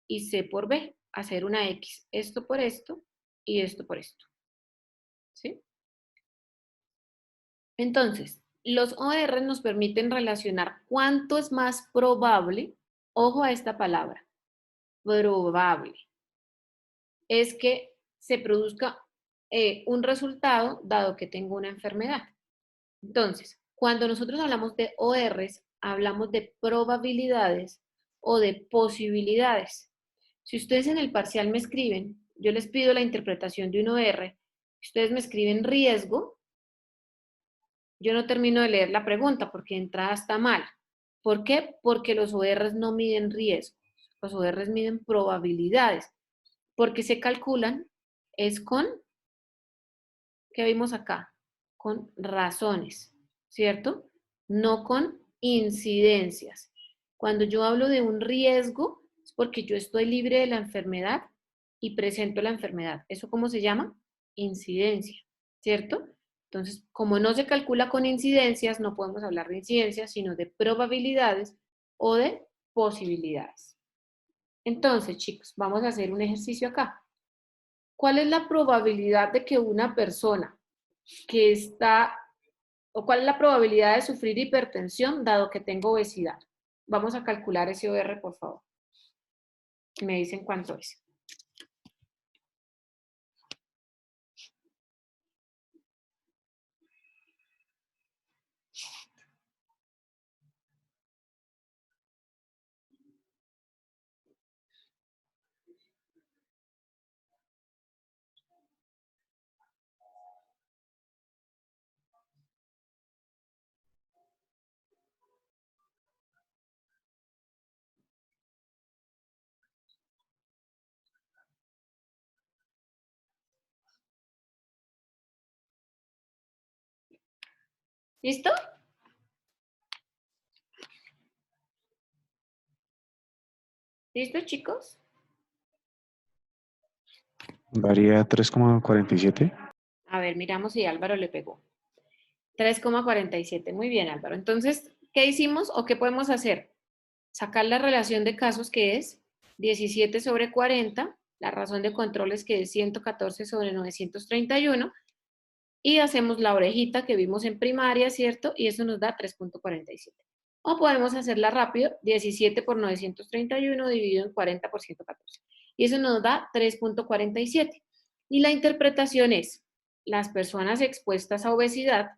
Speaker 1: y C por B, hacer una X, esto por esto y esto por esto. ¿Sí? Entonces, los OR nos permiten relacionar cuánto es más probable, ojo a esta palabra, probable, es que se produzca un resultado dado que tengo una enfermedad. Entonces, cuando nosotros hablamos de ORs, hablamos de probabilidades o de posibilidades. Si ustedes en el parcial me escriben, yo les pido la interpretación de un OR, ustedes me escriben riesgo, yo no termino de leer la pregunta porque de entrada está mal. ¿Por qué? Porque los ORs no miden riesgo, los ORs miden probabilidades, porque se calculan es con, ¿qué vimos acá? Con razones, ¿cierto? No con incidencias. Cuando yo hablo de un riesgo, es porque yo estoy libre de la enfermedad y presento la enfermedad. ¿Eso cómo se llama? Incidencia, ¿cierto? Entonces, como no se calcula con incidencias, no podemos hablar de incidencias, sino de probabilidades o de posibilidades. Entonces, chicos, vamos a hacer un ejercicio acá. ¿Cuál es la probabilidad de que una persona que está, o cuál es la probabilidad de sufrir hipertensión dado que tengo obesidad? Vamos a calcular ese OR, por favor. Me dicen cuánto es. ¿Listo? ¿Listo, chicos?
Speaker 3: Varía 3,47.
Speaker 1: A ver, miramos si Álvaro le pegó. 3,47. Muy bien, Álvaro. Entonces, ¿qué hicimos o qué podemos hacer? Sacar la relación de casos que es 17 sobre 40, la razón de controles que es 114 sobre 931, y hacemos la orejita que vimos en primaria, ¿cierto? Y eso nos da 3,47. O podemos hacerla rápido, 17 por 931 dividido en 40 por 114. Y eso nos da 3,47. Y la interpretación es, las personas expuestas a obesidad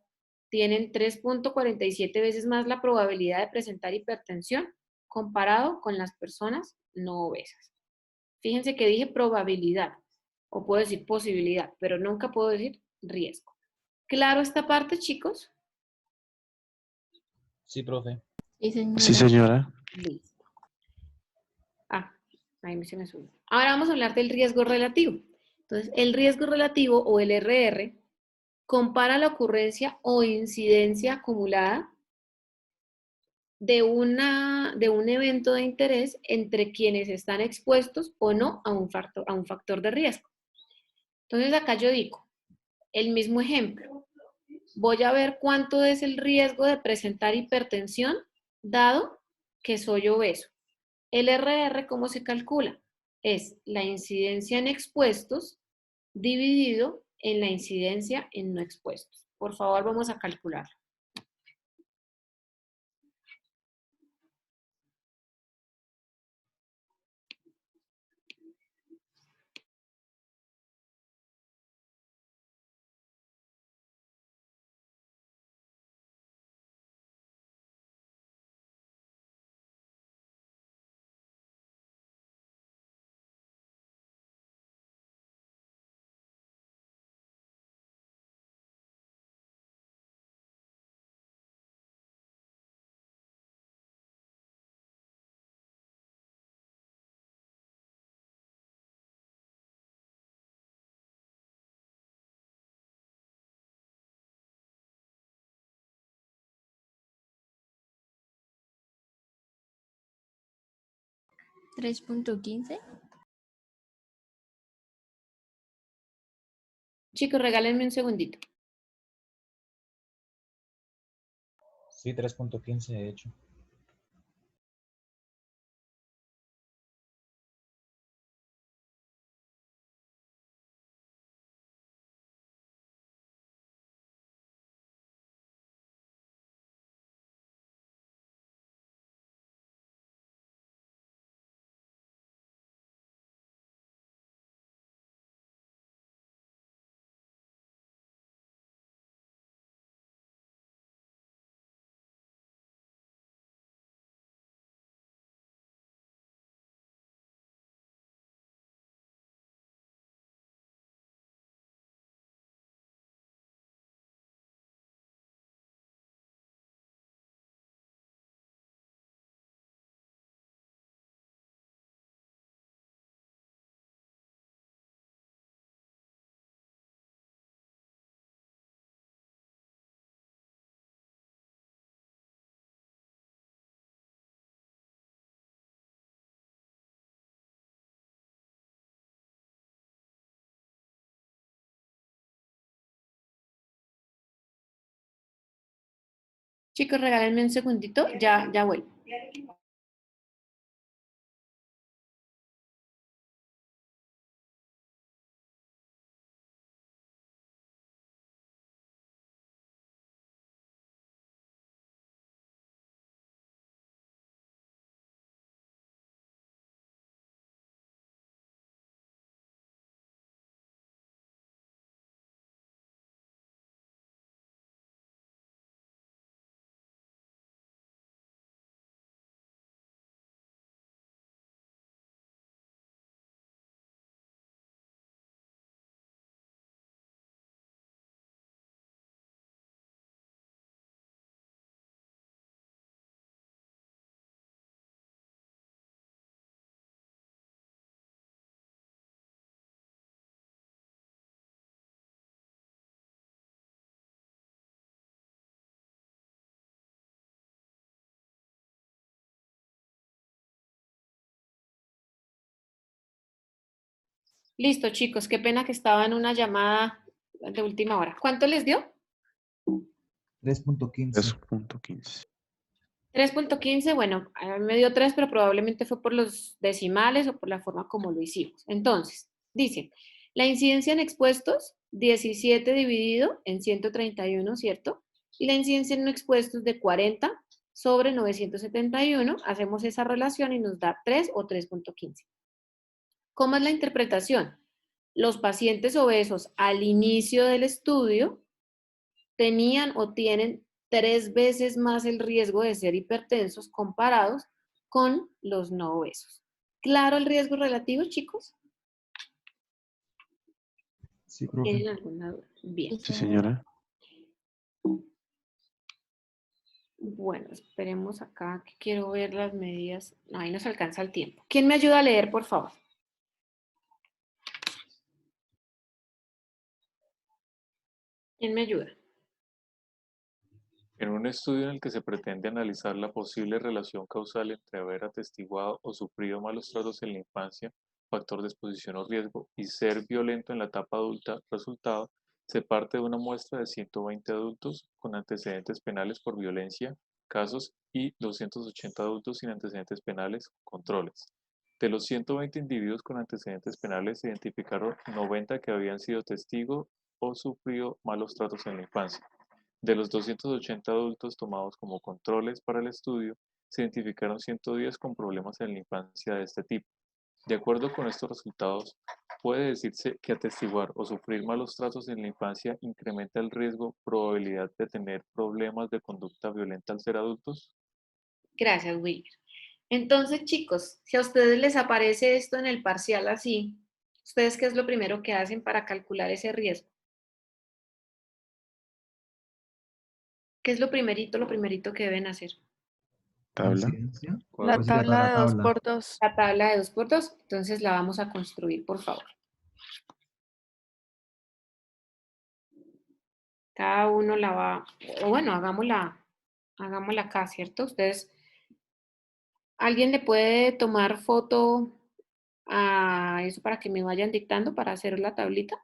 Speaker 1: tienen 3,47 veces más la probabilidad de presentar hipertensión comparado con las personas no obesas. Fíjense que dije probabilidad, o puedo decir posibilidad, pero nunca puedo decir riesgo. ¿Claro esta parte, chicos?
Speaker 4: Sí, profe.
Speaker 8: Sí, señora.
Speaker 3: Sí, señora.
Speaker 1: Listo. Ah, ahí se me subió. Ahora vamos a hablar del riesgo relativo. Entonces, el riesgo relativo o el RR compara la ocurrencia o incidencia acumulada de un evento de interés entre quienes están expuestos o no a un factor de riesgo. Entonces, acá yo digo, el mismo ejemplo. Voy a ver cuánto es el riesgo de presentar hipertensión dado que soy obeso. El RR, ¿cómo se calcula? Es la incidencia en expuestos dividido en la incidencia en no expuestos. Por favor, vamos a calcularlo.
Speaker 8: ¿3.15?
Speaker 1: Chicos, regálenme un segundito.
Speaker 4: Sí, 3.15 de hecho.
Speaker 1: Chicos, regálenme un segundito, ya vuelvo. Listo, chicos, qué pena que estaba en una llamada de última hora. ¿Cuánto les dio?
Speaker 4: 3.15.
Speaker 3: 3.15.
Speaker 1: 3.15, bueno, a mí me dio 3, pero probablemente fue por los decimales o por la forma como lo hicimos. Entonces, dice, la incidencia en expuestos, 17 dividido en 131, ¿cierto? Y la incidencia en no expuestos de 40 sobre 971, hacemos esa relación y nos da 3 o 3.15. ¿Cómo es la interpretación? Los pacientes obesos al inicio del estudio tenían o tienen 3 veces más el riesgo de ser hipertensos comparados con los no obesos. ¿Claro el riesgo relativo, chicos?
Speaker 4: Sí, profe.
Speaker 1: ¿Tienen alguna duda? Bien.
Speaker 3: Sí, señora.
Speaker 1: Bueno, esperemos acá que quiero ver las medidas. No, ahí nos alcanza el tiempo. ¿Quién me ayuda a leer, por favor? ¿Quién me ayuda?
Speaker 5: En un estudio en el que se pretende analizar la posible relación causal entre haber atestiguado o sufrido malos tratos en la infancia, factor de exposición o riesgo, y ser violento en la etapa adulta, resultado, se parte de una muestra de 120 adultos con antecedentes penales por violencia, casos, y 280 adultos sin antecedentes penales, controles. De los 120 individuos con antecedentes penales, se identificaron 90 que habían sido testigos o sufrido malos tratos en la infancia. De los 280 adultos tomados como controles para el estudio, se identificaron 110 con problemas en la infancia de este tipo. De acuerdo con estos resultados, puede decirse que atestiguar o sufrir malos tratos en la infancia incrementa el riesgo, probabilidad de tener problemas de conducta violenta al ser adultos.
Speaker 1: Gracias, Wilmer. Entonces, chicos, si a ustedes les aparece esto en el parcial así, ¿ustedes qué es lo primero que hacen para calcular ese riesgo? ¿Qué es lo primerito que deben hacer?
Speaker 3: Tabla.
Speaker 4: ¿Incidencia?
Speaker 9: La
Speaker 4: Pues sí, la
Speaker 9: tabla de 2
Speaker 4: tabla.
Speaker 9: por 2.
Speaker 1: La tabla de 2 por 2. Entonces la vamos a construir, por favor. Cada uno la va, o bueno, hagámosla acá, ¿cierto? Ustedes, ¿alguien le puede tomar foto a eso para que me vayan dictando para hacer la tablita?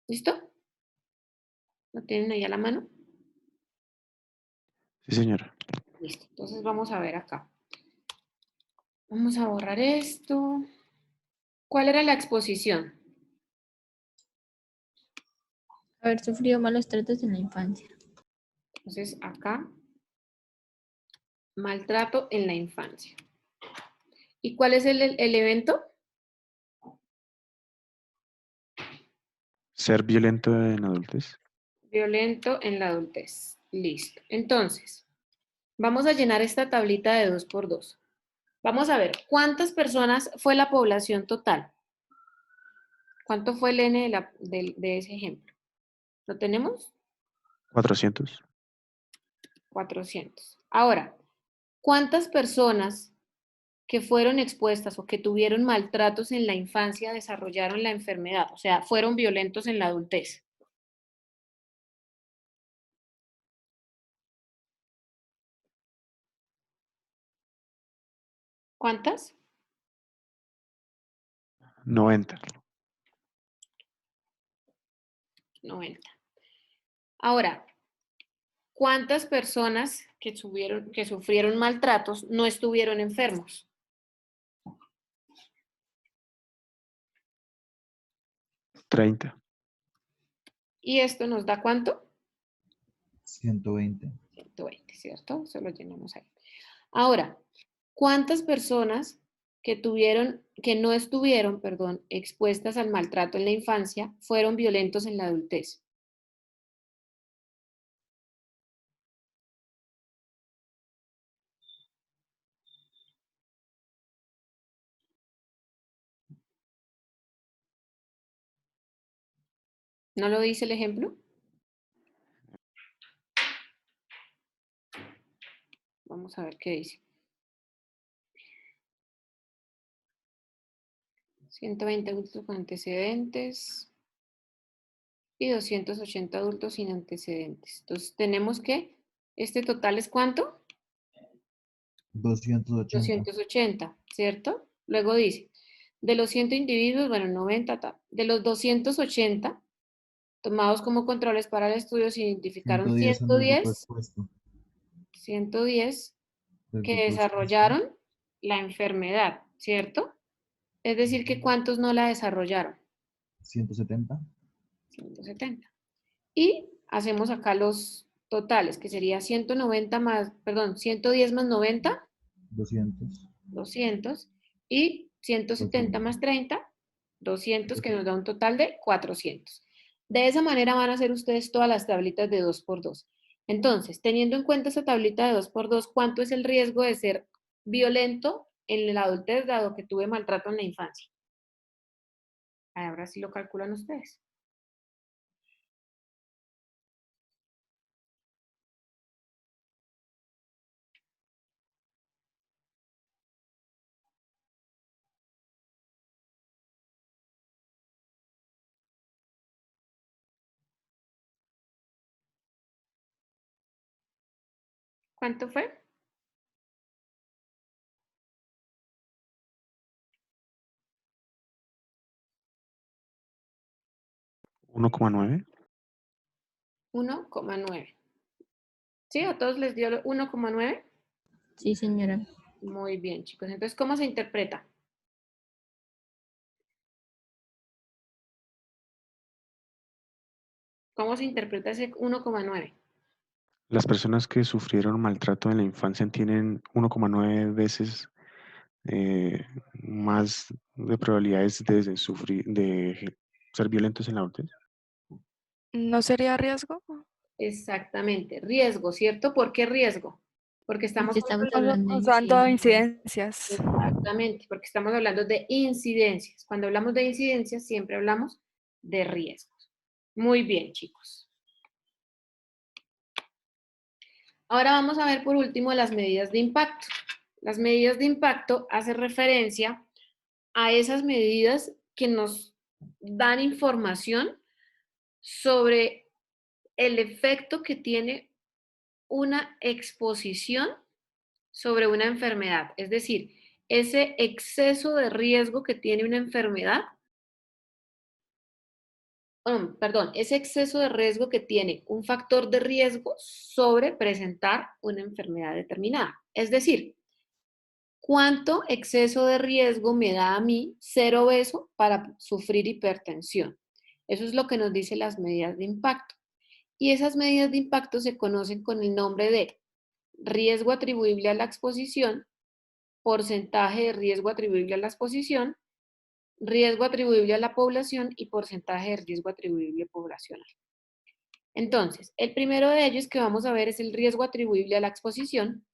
Speaker 1: ¿Listo? ¿Lo tienen ahí a la mano?
Speaker 3: Sí, señora.
Speaker 1: Listo. Entonces vamos a ver acá. Vamos a borrar esto. ¿Cuál era la exposición?
Speaker 8: Haber sufrido malos tratos en la infancia.
Speaker 1: Entonces acá, maltrato en la infancia. ¿Y cuál es el evento?
Speaker 3: Ser violento en adultez.
Speaker 1: Violento en la adultez. Listo. Entonces, vamos a llenar esta tablita de 2 por 2. Vamos a ver, ¿cuántas personas fue la población total? ¿Cuánto fue el N de ese ejemplo? ¿Lo tenemos?
Speaker 3: 400.
Speaker 1: 400. Ahora, ¿cuántas personas que fueron expuestas o que tuvieron maltratos en la infancia desarrollaron la enfermedad? O sea, fueron violentos en la adultez. ¿Cuántas?
Speaker 3: 90.
Speaker 1: 90. Ahora, ¿cuántas personas que sufrieron maltratos no estuvieron enfermos?
Speaker 3: 30.
Speaker 1: ¿Y esto nos da cuánto?
Speaker 4: 120.
Speaker 1: 120, ¿cierto? Eso lo llenamos ahí. Ahora, ¿cuántas personas que no estuvieron, expuestas al maltrato en la infancia fueron violentos en la adultez? ¿No lo dice el ejemplo? Vamos a ver qué dice. 120 adultos con antecedentes y 280 adultos sin antecedentes. Entonces, tenemos que, ¿este total es cuánto?
Speaker 4: 280.
Speaker 1: 280, ¿cierto? Luego dice, de los 100 individuos, bueno, 90, de los 280 tomados como controles para el estudio, se identificaron
Speaker 4: 110 en el grupo
Speaker 1: 110
Speaker 4: expuesto.
Speaker 1: 110
Speaker 4: Del
Speaker 1: que
Speaker 4: grupo expuesto.
Speaker 1: desarrollaron la enfermedad, ¿cierto? Es decir, que ¿cuántos no la desarrollaron?
Speaker 4: 170.
Speaker 1: 170. Y hacemos acá los totales, que sería 190 más, 110 más 90,
Speaker 4: 200.
Speaker 1: 200, y 170 más 30, 200, que nos da un total de 400. De esa manera van a hacer ustedes todas las tablitas de 2 por 2. Entonces, teniendo en cuenta esa tablita de 2 por 2, ¿cuánto es el riesgo de ser violento en la adultez dado que tuve maltrato en la infancia? Ahora sí lo calculan ustedes. ¿Cuánto fue?
Speaker 3: 1,9.
Speaker 1: 1,9. ¿Sí? ¿A todos les dio 1,9?
Speaker 8: Sí, señora.
Speaker 1: Muy bien, chicos. Entonces, ¿cómo se interpreta? ¿Cómo se interpreta ese 1,9?
Speaker 3: Las personas que sufrieron maltrato en la infancia tienen 1,9 veces más de probabilidades de ser violentos en la adultez.
Speaker 9: ¿No sería riesgo?
Speaker 1: Exactamente. Riesgo, ¿cierto? ¿Por qué riesgo? Porque estamos
Speaker 8: hablando de
Speaker 9: usando
Speaker 8: incidencias.
Speaker 9: incidencias.
Speaker 1: Exactamente, porque estamos hablando de incidencias. Cuando hablamos de incidencias, siempre hablamos de riesgos. Muy bien, chicos. Ahora vamos a ver por último las medidas de impacto. Las medidas de impacto hacen referencia a esas medidas que nos dan información sobre el efecto que tiene una exposición sobre una enfermedad. Es decir, ese exceso de riesgo que tiene una enfermedad perdón, ese exceso de riesgo que tiene un factor de riesgo sobre presentar una enfermedad determinada. Es decir, ¿cuánto exceso de riesgo me da a mí ser obeso para sufrir hipertensión? Eso es lo que nos dicen las medidas de impacto. Y esas medidas de impacto se conocen con el nombre de riesgo atribuible a la exposición, porcentaje de riesgo atribuible a la exposición, riesgo atribuible a la población y porcentaje de riesgo atribuible poblacional. Entonces, el primero de ellos que vamos a ver es el riesgo atribuible a la exposición,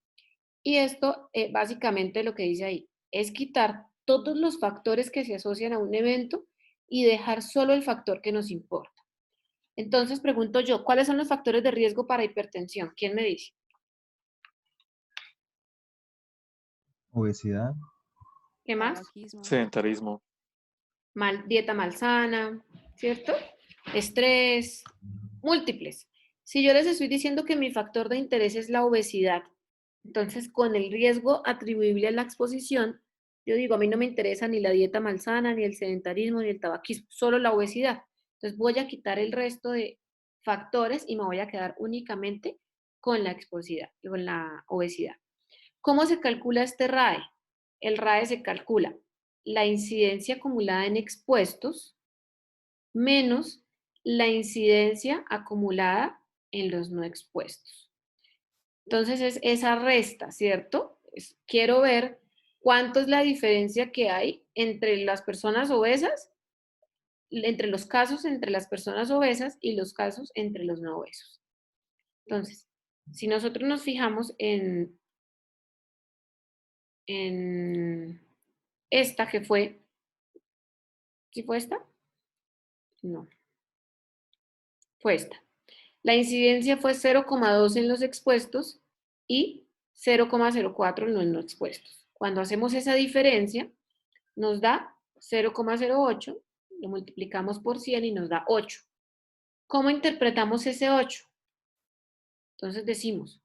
Speaker 1: y esto básicamente lo que dice ahí es quitar todos los factores que se asocian a un evento y dejar solo el factor que nos importa. Entonces pregunto yo, ¿cuáles son los factores de riesgo para hipertensión? ¿Quién me dice?
Speaker 4: Obesidad.
Speaker 1: ¿Qué más?
Speaker 5: Sedentarismo.
Speaker 1: Dieta malsana, ¿cierto? Estrés, múltiples. Si yo les estoy diciendo que mi factor de interés es la obesidad, entonces con el riesgo atribuible a la exposición, yo digo, a mí no me interesa ni la dieta malsana, ni el sedentarismo, ni el tabaquismo, solo la obesidad. Entonces voy a quitar el resto de factores y me voy a quedar únicamente con la con la obesidad. ¿Cómo se calcula este RAE? El RAE se calcula la incidencia acumulada en expuestos menos la incidencia acumulada en los no expuestos. Entonces es esa resta, ¿cierto? Quiero ver cuánto es la diferencia que hay entre las personas obesas, entre los casos entre las personas obesas y los casos entre los no obesos. Entonces, si nosotros nos fijamos en esta que fue, ¿sí fue esta? No. Fue esta. La incidencia fue 0,2 en los expuestos y 0,04 en los no expuestos. Cuando hacemos esa diferencia, nos da 0,08, lo multiplicamos por 100 y nos da 8. ¿Cómo interpretamos ese 8? Entonces decimos,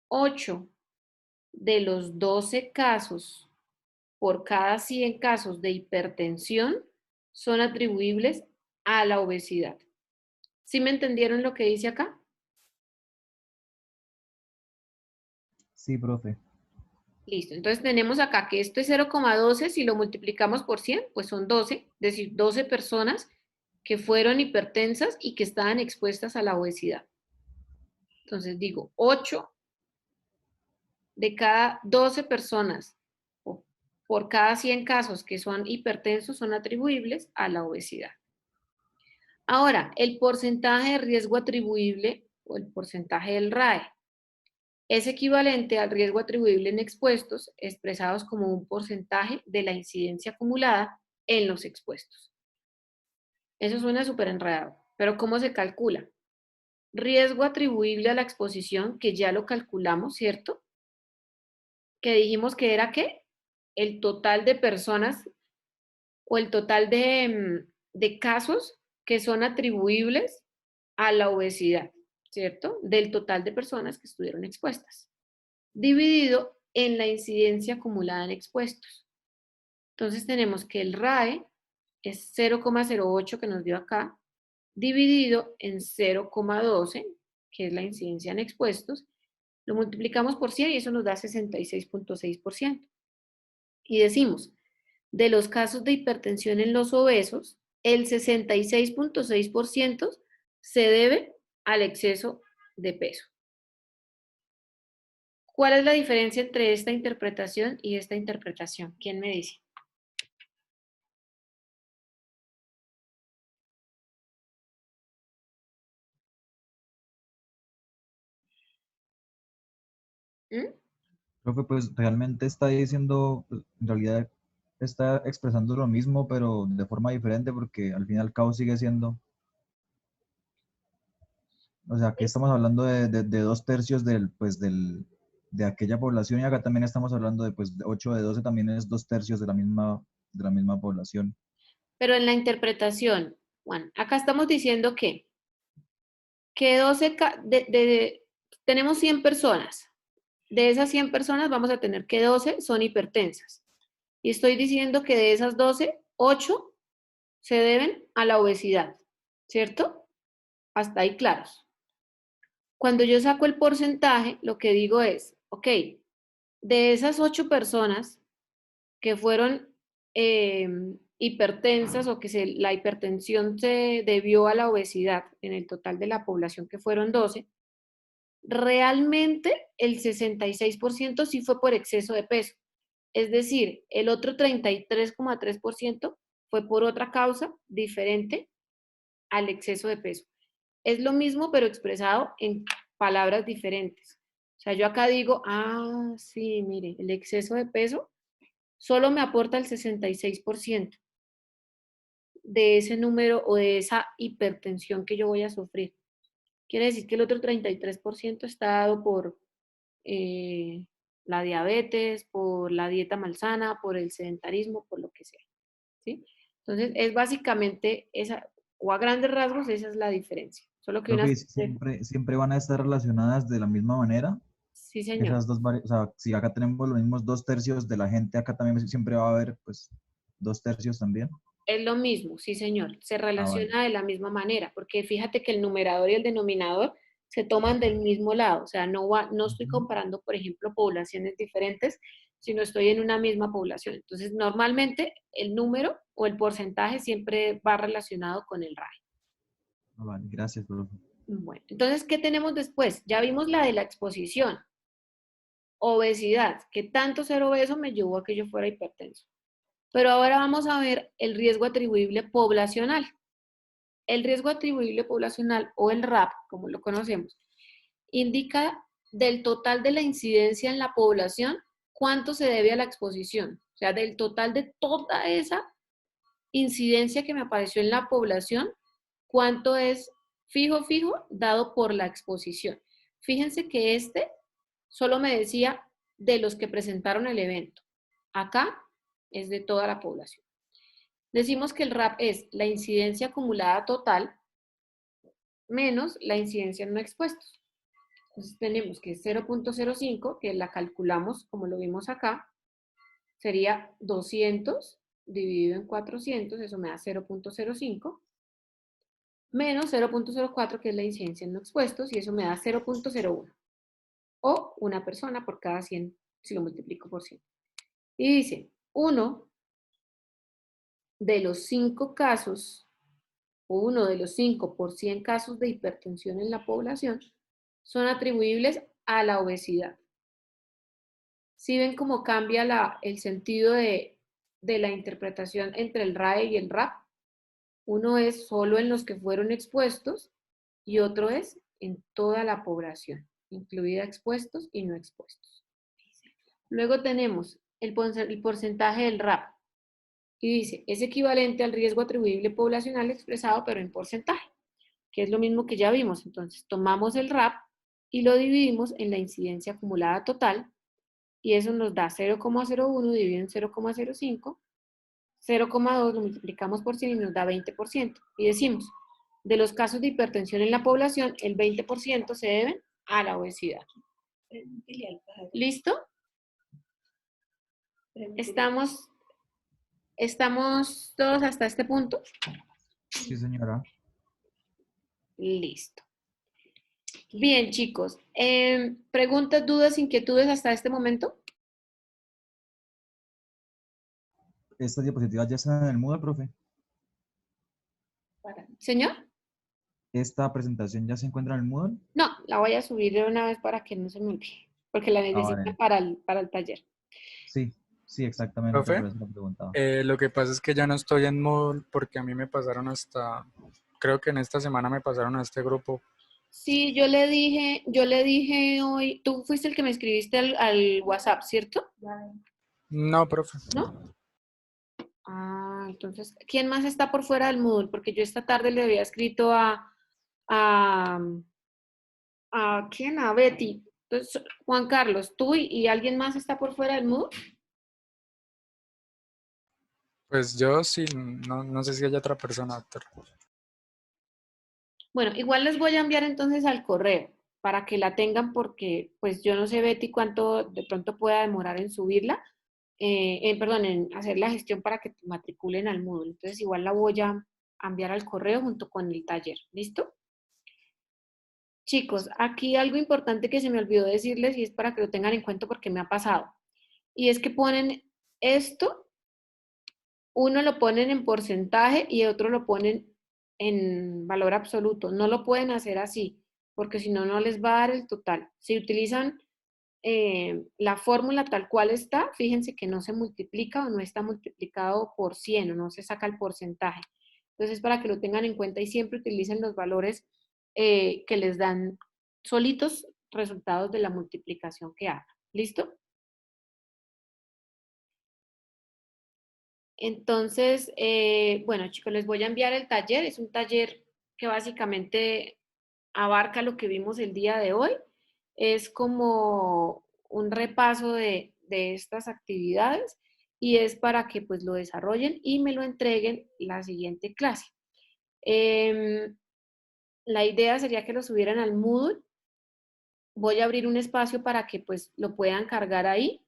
Speaker 1: 8 de los 12 casos por cada 100 casos de hipertensión son atribuibles a la obesidad. ¿Sí me entendieron lo que dice acá?
Speaker 4: Sí, profe.
Speaker 1: Listo, entonces tenemos acá que esto es 0,12, si lo multiplicamos por 100, pues son 12, es decir, 12 personas que fueron hipertensas y que estaban expuestas a la obesidad. Entonces digo, 8 de cada 12 personas por cada 100 casos que son hipertensos son atribuibles a la obesidad. Ahora, el porcentaje de riesgo atribuible o el porcentaje del RAE es equivalente al riesgo atribuible en expuestos expresados como un porcentaje de la incidencia acumulada en los expuestos. Eso suena súper enredado, pero ¿cómo se calcula? Riesgo atribuible a la exposición, que ya lo calculamos, ¿cierto? Que dijimos que era ¿qué? El total de personas o el total de casos que son atribuibles a la obesidad, ¿cierto? Del total de personas que estuvieron expuestas, dividido en la incidencia acumulada en expuestos. Entonces tenemos que el RAE es 0,08 que nos dio acá, dividido en 0,12, que es la incidencia en expuestos, lo multiplicamos por 100 y eso nos da 66.6%. Y decimos, de los casos de hipertensión en los obesos, el 66.6% se debe al exceso de peso. ¿Cuál es la diferencia entre esta interpretación y esta interpretación? ¿Quién me dice?
Speaker 4: Profe, pues realmente está diciendo, pues, en realidad está expresando lo mismo, pero de forma diferente, porque al fin y al cabo sigue siendo, o sea, aquí estamos hablando de 2/3 de aquella población, y acá también estamos hablando de, pues, de 8 de 12 también es 2/3 de la misma población.
Speaker 1: Pero en la interpretación, Juan, acá estamos diciendo que 12, tenemos 100 personas. De esas 100 personas vamos a tener que 12 son hipertensas. Y estoy diciendo que de esas 12, 8 se deben a la obesidad, ¿cierto? Hasta ahí claros. Cuando yo saco el porcentaje, lo que digo es, ok, de esas 8 personas que fueron hipertensas o que la hipertensión se debió a la obesidad en el total de la población, que fueron 12, realmente el 66% sí fue por exceso de peso. Es decir, el otro 33,3% fue por otra causa diferente al exceso de peso. Es lo mismo, pero expresado en palabras diferentes. O sea, yo acá digo, sí, mire, el exceso de peso solo me aporta el 66% de ese número o de esa hipertensión que yo voy a sufrir. Quiere decir que el otro 33% está dado por la diabetes, por la dieta malsana, por el sedentarismo, por lo que sea. ¿Sí? Entonces, es básicamente esa, o a grandes rasgos, esa es la diferencia. Solo que
Speaker 4: Profe, siempre van a estar relacionadas de la misma manera.
Speaker 1: Sí, señor.
Speaker 4: Esas dos o sea, si acá tenemos los mismos 2/3 de la gente, acá también siempre va a haber, pues, 2/3 también.
Speaker 1: Es lo mismo, sí, señor. Se relaciona
Speaker 4: Vale.
Speaker 1: de la misma manera, porque fíjate que el numerador y el denominador se toman del mismo lado. O sea, no estoy comparando, por ejemplo, poblaciones diferentes, sino estoy en una misma población. Entonces, normalmente el número o el porcentaje siempre va relacionado con el RAE.
Speaker 4: Vale, gracias, profe.
Speaker 1: Bueno, entonces, ¿qué tenemos después? Ya vimos la de la exposición. Obesidad, que tanto ser obeso me llevó a que yo fuera hipertenso. Pero ahora vamos a ver el riesgo atribuible poblacional. El riesgo atribuible poblacional, o el RAP, como lo conocemos, indica del total de la incidencia en la población, cuánto se debe a la exposición. O sea, del total de toda esa incidencia que me apareció en la población, cuánto es fijo, dado por la exposición. Fíjense que solo me decía de los que presentaron el evento. Acá es de toda la población. Decimos que el RAP es la incidencia acumulada total menos la incidencia en no expuestos. Entonces tenemos que 0.05, que la calculamos como lo vimos acá, sería 200 dividido en 400, eso me da 0.05, menos 0.04, que es la incidencia en no expuestos, y eso me da 0.01. O una persona por cada 100, si lo multiplico por 100. Y dice, uno de los 5 casos, o uno de los 5 por 100 casos de hipertensión en la población, son atribuibles a la obesidad. ¿Sí ven cómo cambia el sentido de la interpretación entre el RAE y el RAP? Uno es solo en los que fueron expuestos y otro es en toda la población, incluida expuestos y no expuestos. Luego tenemos el porcentaje del RAP. Y dice, es equivalente al riesgo atribuible poblacional expresado, pero en porcentaje, que es lo mismo que ya vimos. Entonces, tomamos el RAP y lo dividimos en la incidencia acumulada total, y eso nos da 0,01 dividido en 0,05, 0,2 lo multiplicamos por 100 y nos da 20%. Y decimos, de los casos de hipertensión en la población, el 20% se deben a la obesidad. ¿Listo? ¿Estamos todos hasta este punto?
Speaker 4: Sí, señora.
Speaker 1: Listo. Bien, chicos. ¿Preguntas, dudas, inquietudes hasta este momento?
Speaker 4: ¿Estas diapositivas ya están en el Moodle, profe?
Speaker 1: ¿Señor?
Speaker 4: ¿Esta presentación ya se encuentra en el Moodle?
Speaker 1: No, la voy a subir de una vez para que no se me olvide, porque la necesito
Speaker 4: vale.
Speaker 1: para el taller.
Speaker 4: Sí, exactamente.
Speaker 2: Profe,
Speaker 4: por eso lo preguntaba.
Speaker 2: Lo que pasa es que ya no estoy en Moodle porque a mí me pasaron creo que en esta semana me pasaron a este grupo.
Speaker 1: Sí, yo le dije hoy, tú fuiste el que me escribiste al WhatsApp, ¿cierto?
Speaker 2: No, profe.
Speaker 1: ¿No? Entonces, ¿quién más está por fuera del Moodle? Porque yo esta tarde le había escrito ¿a quién? A Betty. Entonces, Juan Carlos, ¿tú y alguien más está por fuera del Moodle?
Speaker 2: Pues yo sí, no sé si hay otra persona, doctor.
Speaker 1: Bueno, igual les voy a enviar entonces al correo para que la tengan, porque pues yo no sé, Betty, cuánto de pronto pueda demorar en subirla, en hacer la gestión para que te matriculen al módulo. Entonces igual la voy a enviar al correo junto con el taller. ¿Listo? Chicos, aquí algo importante que se me olvidó decirles y es para que lo tengan en cuenta porque me ha pasado. Y es que ponen esto, uno lo ponen en porcentaje y otro lo ponen en valor absoluto. No lo pueden hacer así, porque si no, no les va a dar el total. Si utilizan la fórmula tal cual está, fíjense que no se multiplica o no está multiplicado por 100 o no se saca el porcentaje. Entonces, para que lo tengan en cuenta y siempre utilicen los valores que les dan solitos resultados de la multiplicación que hagan. ¿Listo? Entonces, bueno, chicos, les voy a enviar el taller. Es un taller que básicamente abarca lo que vimos el día de hoy. Es como un repaso de estas actividades y es para que pues lo desarrollen y me lo entreguen la siguiente clase. La idea sería que lo subieran al Moodle. Voy a abrir un espacio para que pues lo puedan cargar ahí.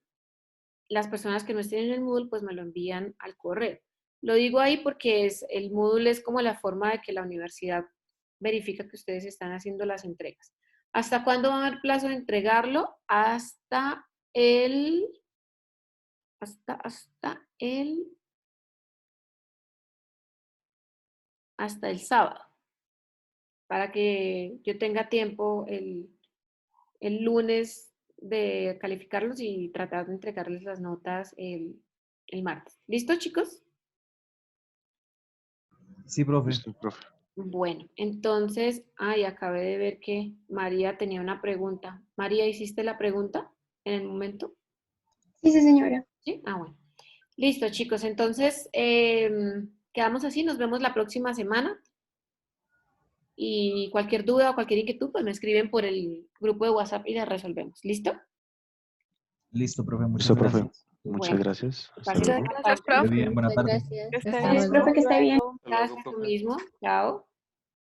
Speaker 1: Las personas que no estén en el Moodle pues me lo envían al correo. Lo digo ahí porque el Moodle es como la forma de que la universidad verifica que ustedes están haciendo las entregas. ¿Hasta cuándo va a haber plazo de entregarlo? Hasta el sábado, para que yo tenga tiempo el lunes de calificarlos y tratar de entregarles las notas el martes. ¿Listo, chicos?
Speaker 4: Sí, profe.
Speaker 3: Listo, profe.
Speaker 1: Bueno, entonces, acabé de ver que María tenía una pregunta. María, ¿hiciste la pregunta en el momento?
Speaker 10: Sí, sí, señora.
Speaker 1: Sí, bueno. Listo, chicos. Entonces, quedamos así. Nos vemos la próxima semana. Y cualquier duda o cualquier inquietud, pues me escriben por el grupo de WhatsApp y la resolvemos. ¿Listo?
Speaker 4: Listo, profe. Muchas
Speaker 3: Listo, profe.
Speaker 4: gracias.
Speaker 3: Muchas
Speaker 1: Bueno,
Speaker 3: gracias. Hasta
Speaker 1: pasen
Speaker 3: luego.
Speaker 1: buena
Speaker 9: Gracias,
Speaker 1: tarde.
Speaker 9: profe.
Speaker 4: Muy bien, buena
Speaker 8: Muchas
Speaker 4: tarde.
Speaker 8: gracias.
Speaker 9: Que esté
Speaker 8: Hasta
Speaker 9: bien.
Speaker 10: Gracias, profe, que esté bien.
Speaker 5: Hasta luego,
Speaker 1: Gracias, tú
Speaker 5: profe.
Speaker 1: mismo. Chao.